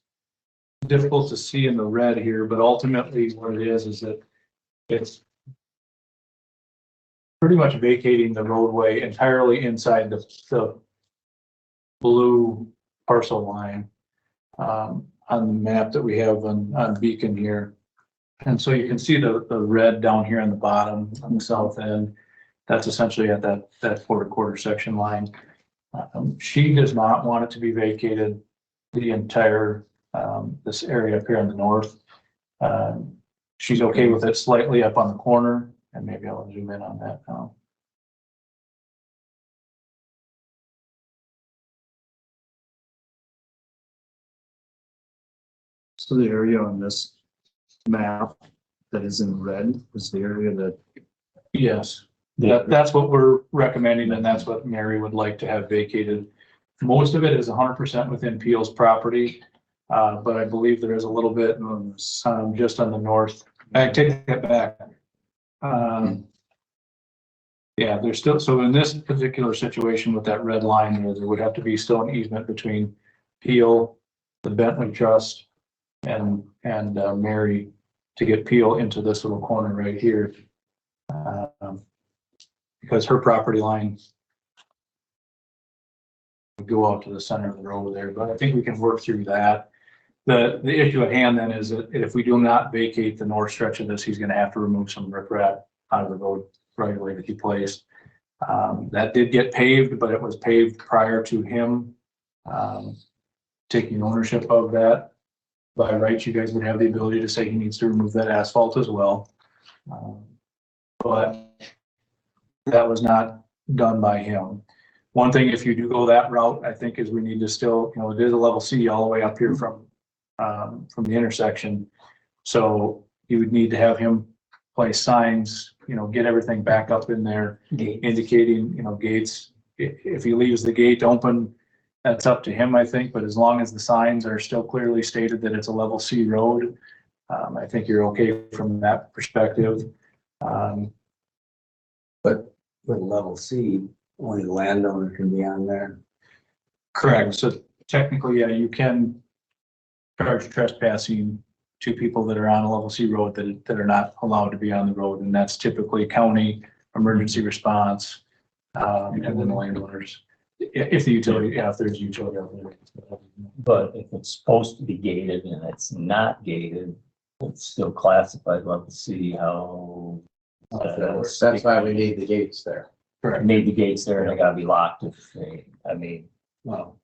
difficult to see in the red here, but ultimately what it is that it's pretty much vacating the roadway entirely inside the blue parcel line on the map that we have on Beacon here. And so you can see the red down here on the bottom on the south end. That's essentially at that 4¼ section line. She does not want it to be vacated, the entire this area up here in the north. She's okay with it slightly up on the corner, and maybe I'll zoom in on that now. So the area on this map that is in red is the area that. Yes, that's what we're recommending, and that's what Mary would like to have vacated. Most of it is 100% within Peel's property, but I believe there is a little bit just on the north. I take that back. Yeah, there's still, so in this particular situation with that red line there would have to be still an easement between Peel, the Bentley Trust, and Mary to get Peel into this little corner right here. Because her property line would go out to the center of the road there, but I think we can work through that. The issue at hand then is that if we do not vacate the north stretch of this, he's gonna have to remove some riprap out of the road right away that he placed. That did get paved, but it was paved prior to him taking ownership of that. By rights, you guys would have the ability to say he needs to remove that asphalt as well. But that was not done by him. One thing, if you do go that route, I think is we need to still, it is a level C all the way up here from the intersection. So you would need to have him place signs, get everything back up in there, indicating, gates. If he leaves the gate open, that's up to him, I think. But as long as the signs are still clearly stated that it's a level C road, I think you're okay from that perspective. But with level C, only the landowner can be on there. Correct. So technically, yeah, you can charge trespassing to people that are on a level C road that are not allowed to be on the road. And that's typically county emergency response, and then the landowners. If the utility, yeah, if there's utility out there. But if it's supposed to be gated and it's not gated, it's still classified level C, how? That's why we need the gates there. Need the gates there and they gotta be locked if they, I mean, Well,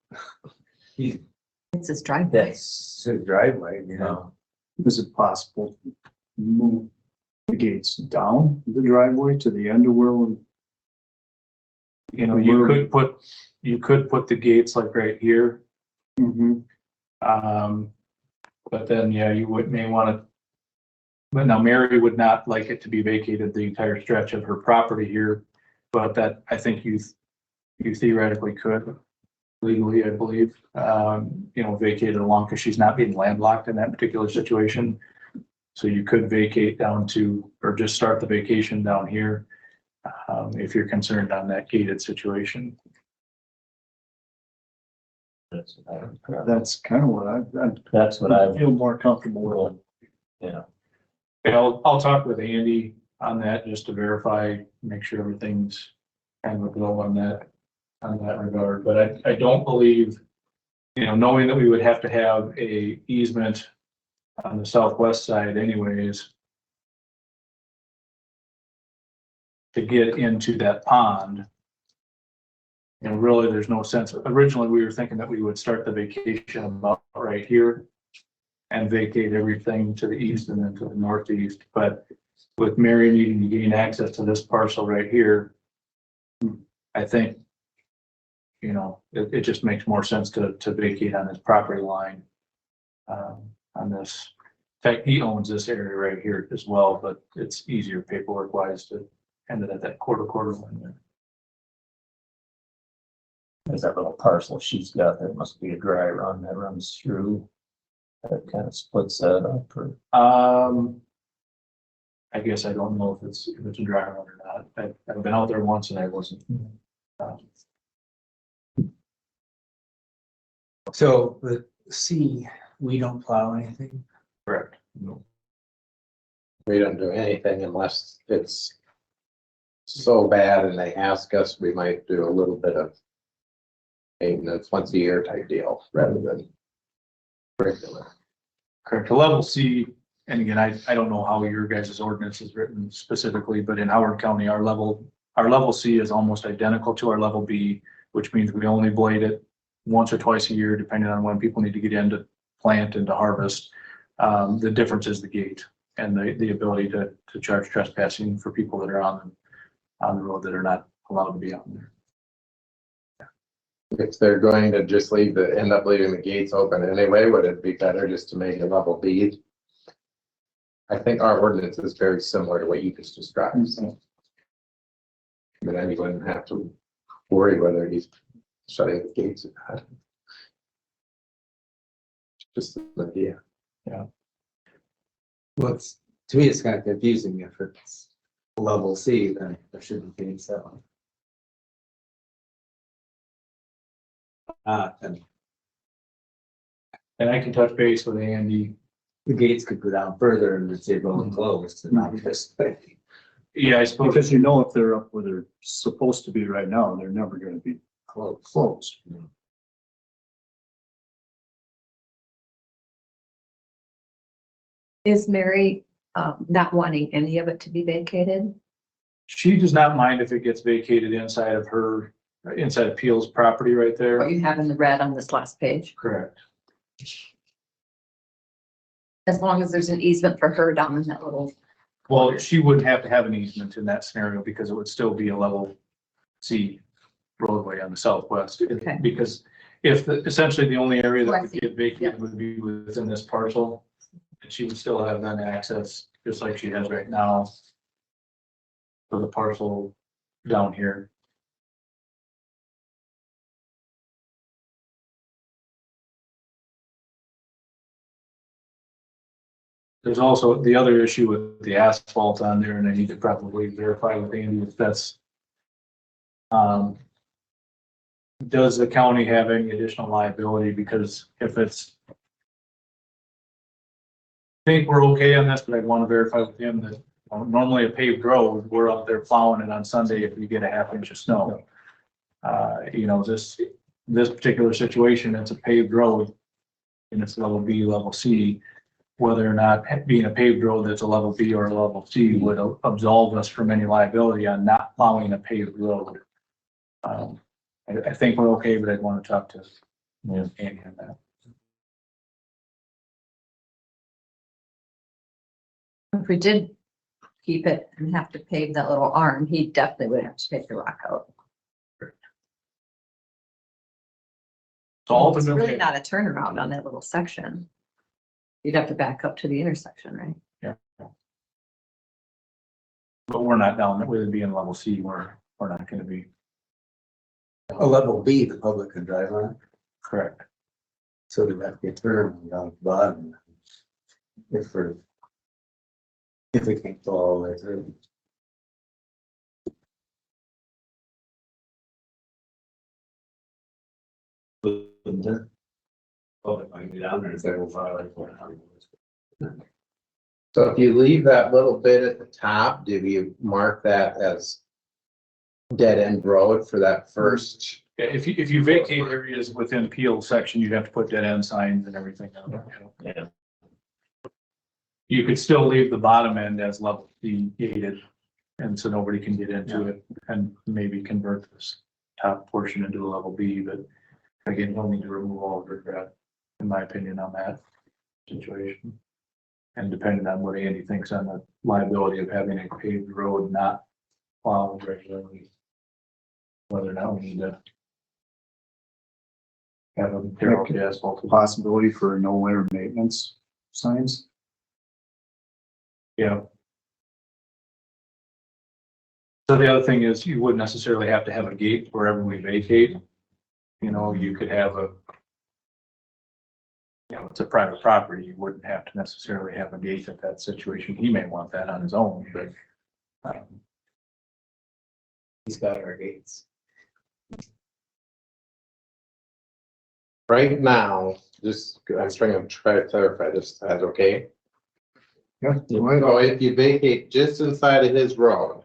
It's his driveway. that's, it's a driveway, you you know. know, Is it possible to move the gates down the driveway to the end of where we're? You know, you could put the gates like right here. Mhm. But then, yeah, you may want to. But now Mary would not like it to be vacated the entire stretch of her property here, but that I think you theoretically could legally, I believe, you know, vacate it along because she's not being landlocked in that particular situation. So you could vacate down to, or just start the vacation down here, if you're concerned on that gated situation. that's what That's kind of what that's what I I feel more comfortable with. yeah. And I'll talk with Andy on that just to verify, make sure everything's kind of low on that regard. But I don't believe, you know, knowing that we would have to have a easement on the southwest side anyways to get into that pond. You know, really, there's no sense. Originally, we were thinking that we would start the vacation about right here and vacate everything to the east and then to the northeast. But with Mary needing to gain access to this parcel right here, I think, you know, it just makes more sense to vacate on this property line. On this, in fact, he owns this area right here as well, but it's easier paperwork wise to end it at that quarter line there. There's that little parcel she's got, there must be a dry run that runs through. That kind of splits that up or. I guess I don't know if it's a dry run or not. I've been out there once and I wasn't. So the C, we don't plow anything. Correct. No. We don't do anything unless it's so bad and they ask us, we might do a little bit of maintenance once a year type deal rather than regular. Correct. To level C, and again, I don't know how your guys' ordinance is written specifically, but in Howard County, our level C is almost identical to our level B, which means we only blade it once or twice a year, depending on when people need to get in to plant and to harvest. The difference is the gate and the ability to charge trespassing for people that are on the road that are not allowed to be on there. If they're going to just end up leaving the gates open anyway, would it be better just to make a level B? I think our ordinance is very similar to what you just described. So. But then you wouldn't have to worry whether he's shutting the gates or not. Just an idea. Yeah. Well, to me, it's kind of confusing. If it's level C, then there shouldn't be any selling. And And I can touch base with Andy. the gates could go down further and it's road closed and not this way. Yeah, I suppose. Because you know, if they're up where they're supposed to be right now, they're never gonna be closed. Is Mary not wanting any of it to be vacated? She does not mind if it gets vacated inside of Peel's property right there. What you have in the red on this last page? Correct. As long as there's an easement for her down in that little. Well, she wouldn't have to have an easement in that scenario because it would still be a level C roadway on the southwest. Okay. Because if essentially the only area that Oh, I would see. get vacated Yeah. would be within this parcel. And she would still have then access, just like she has right now, for the parcel down here. There's also the other issue with the asphalt on there, and I need to probably verify with Andy if that's. Does the county have any additional liability? Because if it's think we're okay on this, but I'd want to verify with him that normally a paved road, we're out there plowing it on Sunday if we get a half inch of snow. You know, this particular situation, it's a paved road and it's level B, level C. Whether or not being a paved road that's a level B or a level C would absolve us from any liability on not plowing a paved road. I think we're okay, but I'd want to talk to Andy on that. If we did keep it and have to pave that little arm, he definitely would have to take the rock out. So It's really ultimately, not a turnaround on that little section. You'd have to back up to the intersection, right? but we're not down, we'd be in level C, we're not gonna be. A level B, the public can drive on it, Correct. so they have to get turned down the bottom. If it can't go all the way through. Public might be down there and say, well, violate what. So if you leave that little bit at the top, do you mark that as dead end road for that first? Yeah, if you vacate areas within Peel section, you'd have to put dead end signs and everything. Yeah. You could still leave the bottom end as level B gated, and so nobody can get into it, and maybe convert this top portion into a level B, but again, we'll need to remove all of regret, in my opinion, on that situation. And depending on what Andy thinks on the liability of having a paved road not plowed regularly, whether or not we need to have a narrow asphalt. Possibility for no winter maintenance signs. Yeah. So the other thing is you wouldn't necessarily have to have a gate wherever we vacate. You know, you could have it's a private property. You wouldn't have to necessarily have a gate at that situation. He may want that on his own, but He's got our gates. Right now, I'm trying to clarify this, that's okay? Yeah. So if you vacate just inside of his road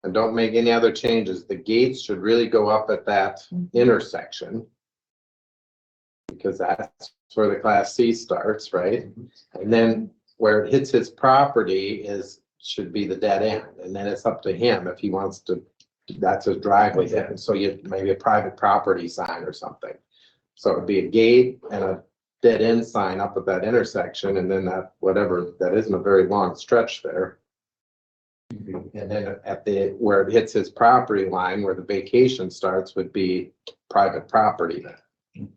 and don't make any other changes, the gates should really go up at that intersection. Because that's where the class C starts, right? And then where it hits his property should be the dead end. And then it's up to him if he wants to, that's his driveway. And so you, maybe a private property sign or something. So it'd be a gate and a dead end sign up at that intersection, and then that, whatever, that isn't a very long stretch there. And then at where it hits his property line, where the vacation starts, would be private property then.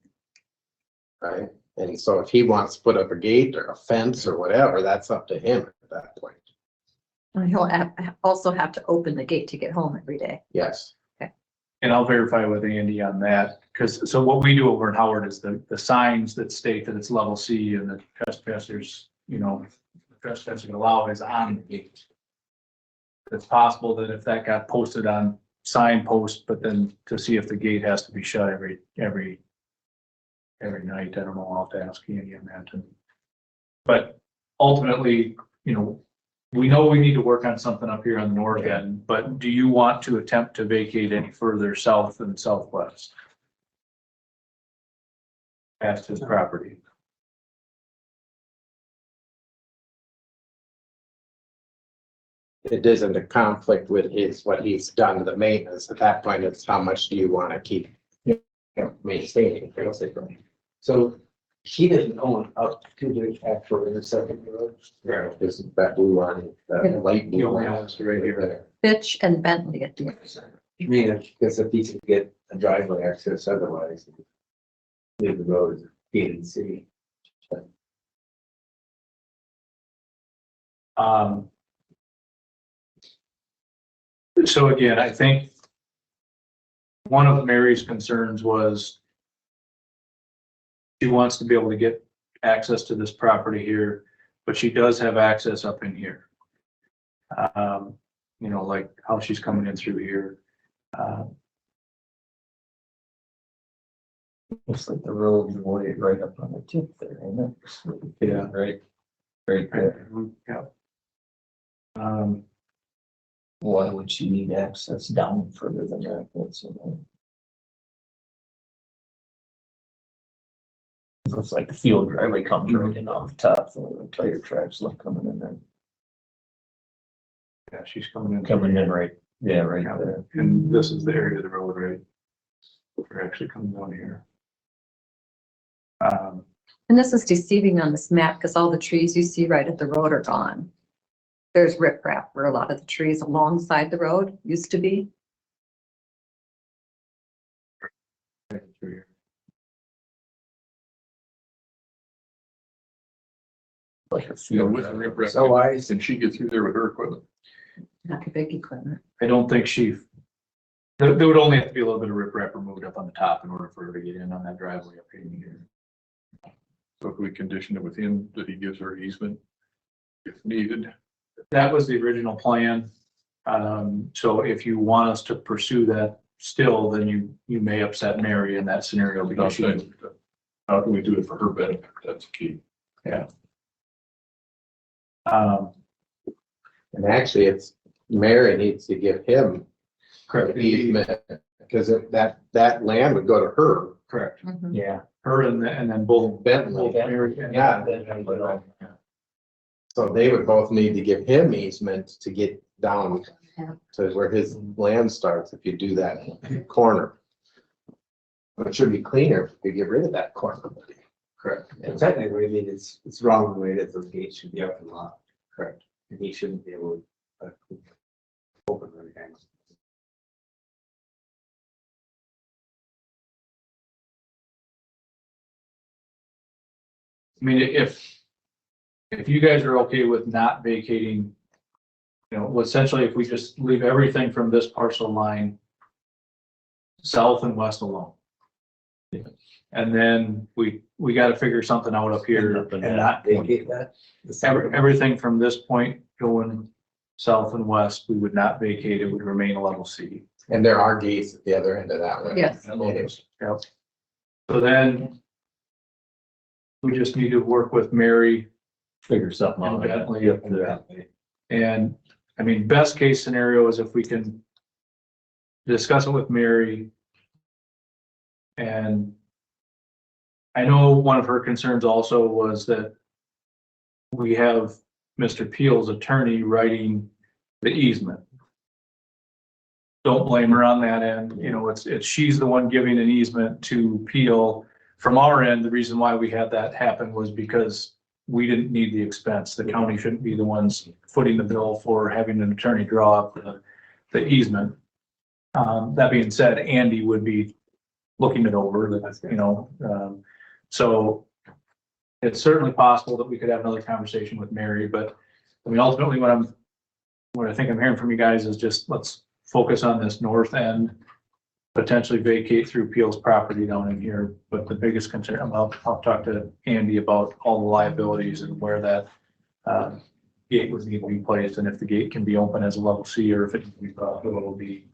Right? And so if he wants to put up a gate or a fence or whatever, that's up to him at that point. And he'll also have to open the gate to get home every day. Yes. and I'll verify with Andy on that. Because so what we do over in Howard is the signs that state that it's level C and the trespassers, the trespassing allowed is on the gate. It's possible that if that got posted on signpost, but then to see if the gate has to be shut every night, I don't know, I'll have to ask Andy on that. But ultimately, we know we need to work on something up here on the north end, but do you want to attempt to vacate any further south and southwest? Past his property. It isn't a conflict with what he's done to the maintenance. At that point, it's how much do you want to keep maintaining, basically. So he didn't own up to the actual intersection road. Yeah, this is that blue line, that light blue line. Right here. Fitch and Bentley at the intersection. I mean, because if he could get a driveway access otherwise, leave the road as a gated city. So again, I think one of Mary's concerns was she wants to be able to get access to this property here, but she does have access up in here. Like how she's coming in through here. Looks like the road is way right up on the tip there, ain't it? Yeah. Right. Right there. Yeah. Why would she need access down further than that? Looks like the field driveway comes right in off the top, so the tire tracks look coming in there. Yeah, she's coming in. Coming in right, yeah, right there. And this is the area of the road, right? We're actually coming down here. And this is deceiving on this map because all the trees you see right at the road are gone. There's riprap where a lot of the trees alongside the road used to be. Like a You know, field. with the riprap. So why is And she get through there with her equipment. Not the big equipment. I don't think there would only have to be a little bit of riprap removed up on the top in order for her to get in on that driveway up here. So if we condition it with him, that he gives her easement if needed. That was the original plan. So if you want us to pursue that still, then you may upset Mary in that scenario because she, How can we do it for her benefit? That's key. yeah. And actually, it's Mary needs to give him Correct. the easement, because that land would go to her. Correct. Mhm. Yeah. Her and then both Bentley. Mary and- Yeah. So they would both need to give him easement to get down Yeah. to where his land starts if you do that corner. But it should be cleaner if you get rid of that corner. Correct. And technically, I mean, it's wrong the way that those gates should be up and locked. Correct. And he shouldn't be able to open or anything. I mean, if you guys are okay with not vacating, you know, essentially if we just leave everything from this parcel line south and west alone. And then we gotta figure something out up here And not vacate that. everything from this point going south and west, we would not vacate, it would remain a level C. And there are gates at the other end of that one. Yes. Yep. So then we just need to work with Mary Figure something and out. Bentley up there. And I mean, best case scenario is if we can discuss it with Mary. And I know one of her concerns also was that we have Mr. Peel's attorney writing the easement. Don't blame her on that end, you know, it's she's the one giving an easement to Peel. From our end, the reason why we had that happen was because we didn't need the expense. The county shouldn't be the ones footing the bill for having an attorney draw up the easement. That being said, Andy would be looking it over, you know, so it's certainly possible that we could have another conversation with Mary, but I mean, ultimately what I think I'm hearing from you guys is just let's focus on this north end, potentially vacate through Peel's property down in here. But the biggest concern, I'll talk to Andy about all the liabilities and where that gate would need to be placed, and if the gate can be open as a level C or if it will be.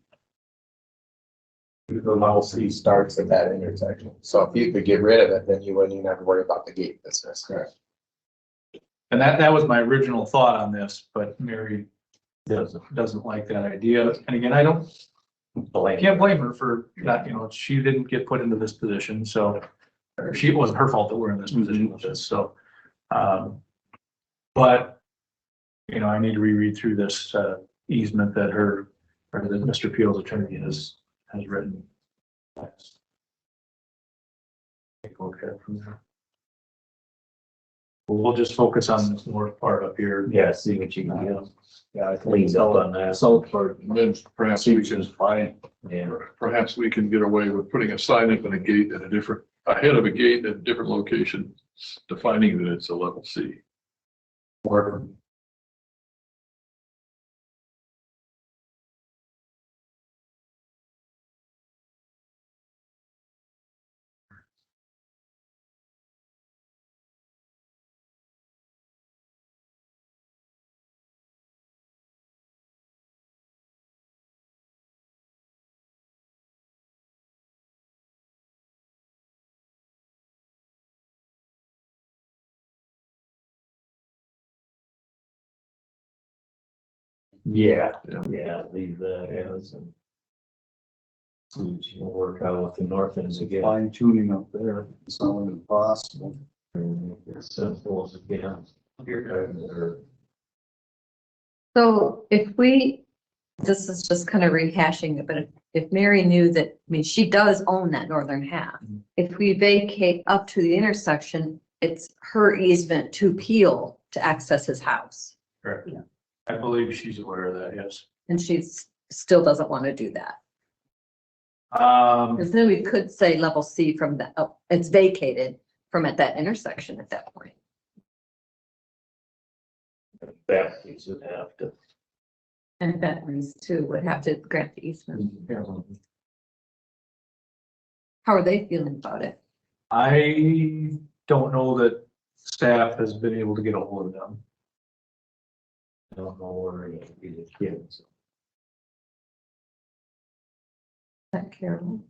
The level C starts at that intersection. So if you could get rid of it, then you wouldn't even have to worry about the gate business. Correct. And that was my original thought on this, but Mary doesn't like that idea. And again, I can't blame her for that, you know, she didn't get put into this position, so or it wasn't her fault that we're in this position with this, so. But, you know, I need to reread through this easement that that Mr. Peel's attorney has written. Take a look at it from there. We'll just focus on this north part up here. Yeah, see what you can get. Yeah, I Cleans up on that. South part, and then perhaps we Which can, is fine. Yeah. perhaps we can get away with putting a sign up and a gate at ahead of a gate at a different location, defining that it's a level C. Or Yeah, leave that as and. See, if you can work out with the north ends again. Fine tuning up there, it's not impossible. As simple as it can. Or So if we, this is just kind of rehashing it, but if Mary knew that, I mean, she does own that northern half. If we vacate up to the intersection, it's her easement to Peel to access his house. Correct. I believe she's aware of that, yes. And still doesn't want to do that. Because then we could say level C from the, it's vacated from at that intersection at that point. that piece would have to. And veterans too would have to grant the easement. How are they feeling about it? I don't know that staff has been able to get a hold of them. I don't know where it be the kids. That Carol.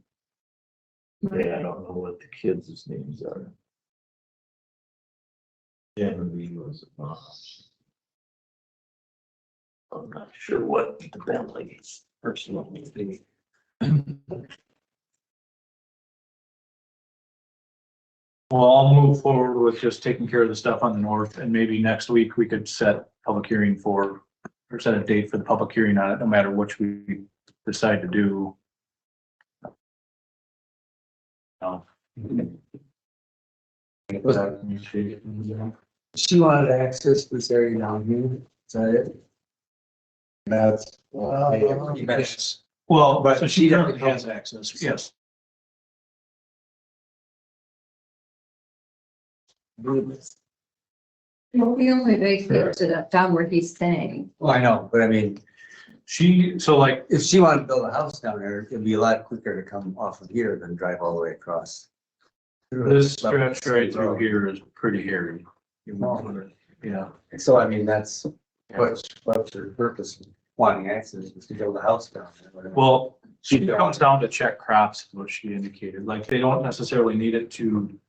Yeah, I don't know what the kids' names are. Genevieve was a mom. I'm not sure what the Bentley's personal would be. Well, I'll move forward with just taking care of the stuff on the north, and maybe next week we could set public hearing for, or set a date for the public hearing on it, no matter which we decide to do. No. She wanted to access this area down here, is that it? That's. Well, But so she she definitely currently has access, yes. Well, we only vacated to that down where he's staying. Well, I know, but I mean, So like, if she wanted to build a house down there, it'd be a lot quicker to come off of here than drive all the way across. this stretch right through here is pretty hairy. Yeah, So I mean, that's what's her purpose, of wanting access, is to build a house down there. whatever. well, she comes down to check crops, is what she indicated. Like, they don't necessarily need it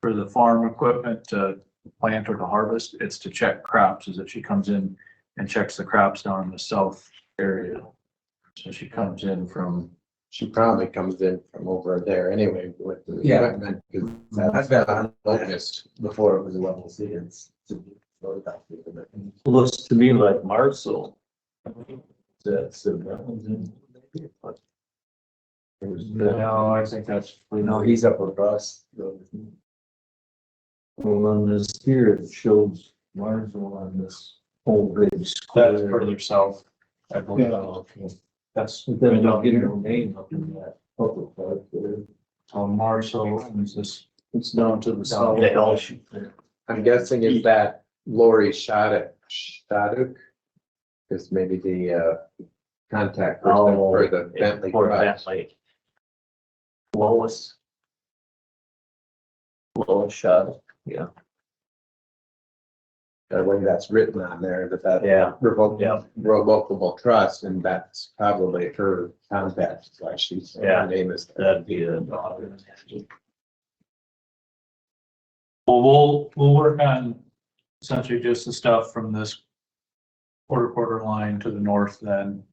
for the farm equipment to plant or to harvest. It's to check crops, is that she comes in and checks the crops down in the south area. So she comes in from, She probably comes in from over there anyway with the Yeah. equipment. 'Cause I've that's been got on focused. before it was a level C, it's. Looks to me like Marcel. That's the mountains in. no, I think that's. No, he's up across. Well, on this here, it shows Marcel on this whole big That's square. further south. I believe. That's. But then don't get your name up in that public park there. So Marshall is this. It's down to the Down south. the hill. I'm guessing it's that Lori Shaduk is maybe the contact person for the Bentley For truck. Bentley. Lois. Lois shot, yeah. The way that's written on there, that Yeah. revocable trust, and that's probably her contact, why she's, Yeah. her name is. That'd be a. Well, we'll work on essentially just the stuff from this quarter line to the north then.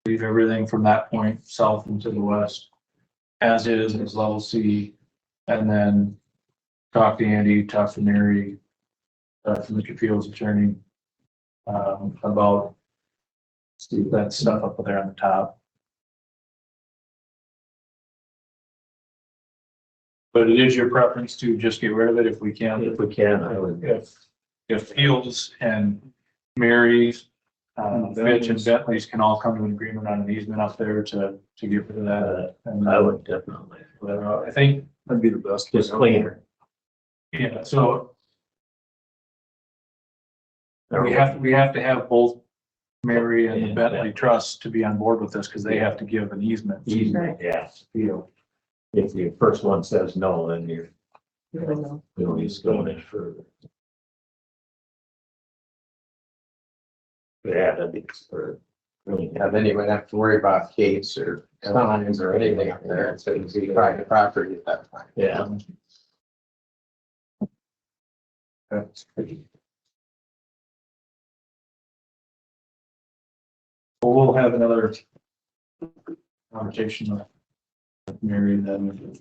Leave everything from that point south and to the west as is level C. And then talk to Andy, talk to Mary, talk to Mr. Fields' attorney, about that stuff up there on the top. But it is your preference to just get rid of it if we can. If we can, I would. If Fields and Mary's, Fitch and Bentley's can all come to an agreement on an easement up there to get rid of that. And I would definitely. I think, That'd be the best. Just cleaner. yeah, so we have to have both Mary and the Bentley Trust to be on board with this, because they have to give an easement. Easement, yeah. If the first one says no, then you're, at least going in further. Yeah, that'd be for. Yeah, then you wouldn't have to worry about gates or signs or anything up there, so it'd be private property at that point. Yeah. That's pretty. We'll have another conversation with Mary then.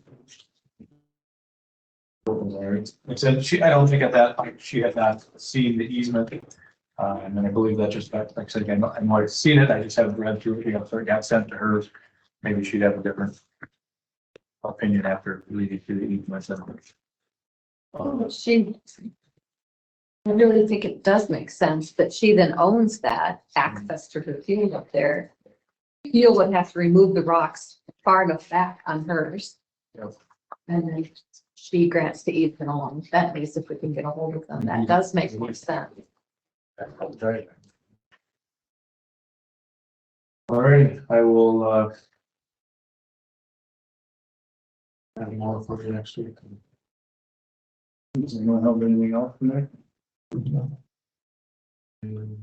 Like I said, I don't think at that point she had not seen the easement. And then I believe that just, like I said, I might have seen it, I just haven't read through it, so it got sent to her. Maybe she'd have a different opinion after reading through the easement. I really think it does make sense that she then owns that access to her field up there. Field would have to remove the rocks far enough back on hers. Yep. And then she grants the easement along that base if we can get a hold of them. That does make more sense. Right. All right, I will, have more for you next week. Does anyone have anything else from there?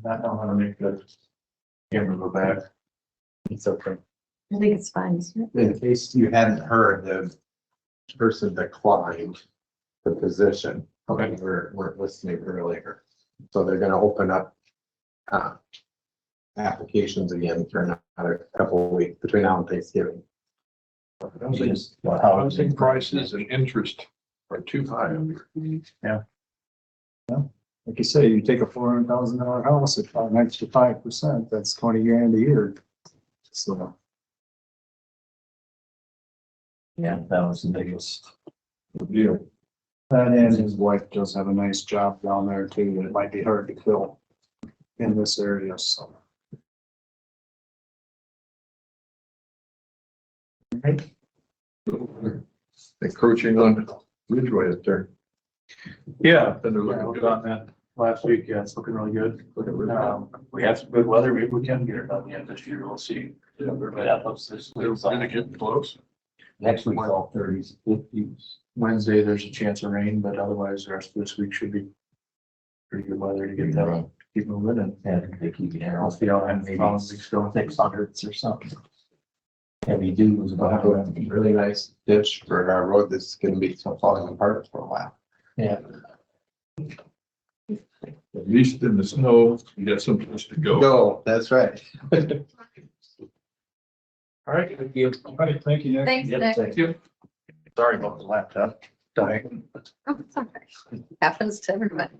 Not know how to make the camera go back. It's okay. I think it's fine. Isn't it? In case you hadn't heard, the person declined the position. Okay. We weren't listening earlier. So they're gonna open up applications again for another couple of weeks between now and Thanksgiving. Housing prices and interest are too high. Like you say, you take a $400,000 house at an extra 5%, that's 20 grand a year. So. Yeah, that was the biggest. Deal. That and his wife does have a nice job down there too, and it might be hard to fill in this area, so. Encroaching on Ridgeway up there. Yeah, And they're I looking looked good. on that last week. Yeah, it's looking really good. We have some good weather. Maybe we can get it done yet this year. We'll see. They're really getting close. Next week's all 30s, 50s. Wednesday, there's a chance of rain, but otherwise the rest of this week should be pretty good weather to get that, keep moving and. And they keep it I'll see how I'm maybe following weeks go. 600s or something. Heavy dudes We'll have about a really nice ditch for our road that's gonna be falling apart for a while. Yeah. At least in the snow, you got someplace to go. Go, that's right. All right, thank you. All right, thank you, Nick. Thanks, Yep, Nick. thank you. Sorry about the laptop dying. Oh, it's all right. Happens to everybody.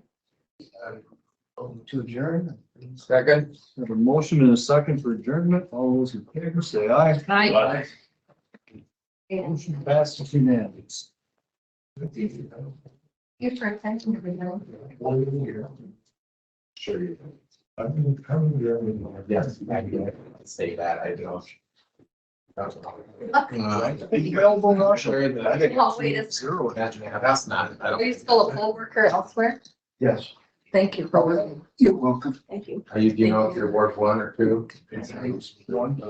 To adjourn. Second. Have a motion and a second for adjournment. All those in favor say aye. Night. Motion passes unanimous. You for attention, everyone. Sure. Yes, I can say that, I don't. Elbow rush. Oh, wait, it's- Zero. That's not, I Are don't, you still a poll worker elsewhere? Yes. Thank you for working. You're welcome. Thank you. do you know if you're Ward 1 or 2? One.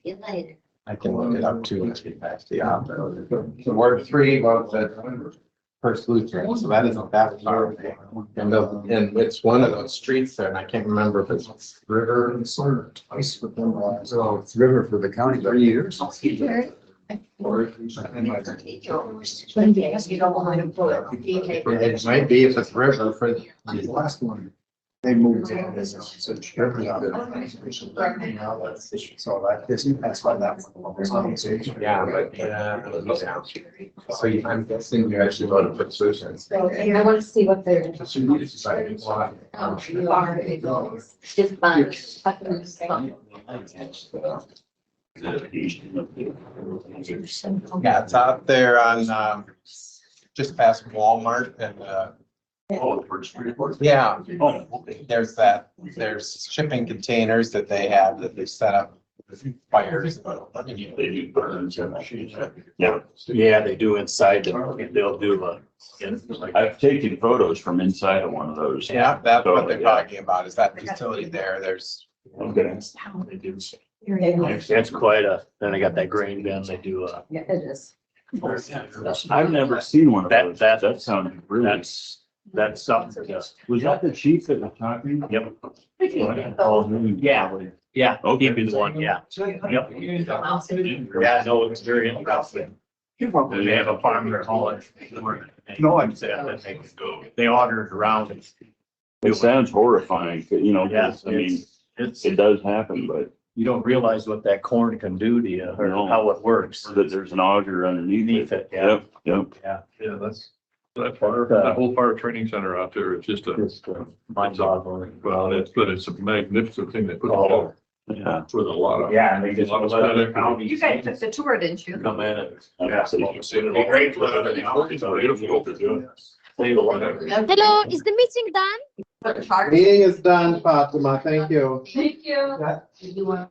See you later. I can look it up too when I get back to the office. So Ward 3 was the first Lutheran, so that isn't that far away. And it's one of those streets there, and I can't remember if it's River. And sort of twice with them. So it's River for the county. 3 years. Jared. It might be if it's River for The last one, they moved in. So So that's why that one was on the stage. yeah, but so I'm guessing you actually voted for solutions. I want to see what they're. So you decided why. You are. It's fun. Yeah, it's out there on, just past Walmart and, yeah, there's shipping containers that they have that they set up fires. Yeah, they do inside them. They'll do I've taken photos from inside of one of those. Yeah, that's what they're So, talking about, is that facility there, there's. Okay. That's quite a, then they got that grain bin, they do, Yeah, it is. I've never seen one of That- those. that- That sounds really. that's something, yes. Was that the chief that was talking? Yep, Yeah. yeah, Okay. he'd be the one, yeah. Yep. Yeah, no, it's very interesting. They have a farm in college. No, I'm- They ordered around. It sounds horrifying, you know, Yeah, 'cause, I mean, it does happen, but you don't realize what that corn can do to you or how it works. That there's an auger underneath it. Yeah. Yep. Yeah. Yeah, that whole fire training center out there is just Mind-boggling. well, it's a magnificent thing they put together. Yeah. With a lot of. Yeah, and they just a lot of let other aesthetic. counties You guys took the tour, didn't you? come in and. Yeah, so you can see it all. Great. It's beautiful to do. Hello, is the meeting done? Meeting is done, Fatima. Thank you. Thank you.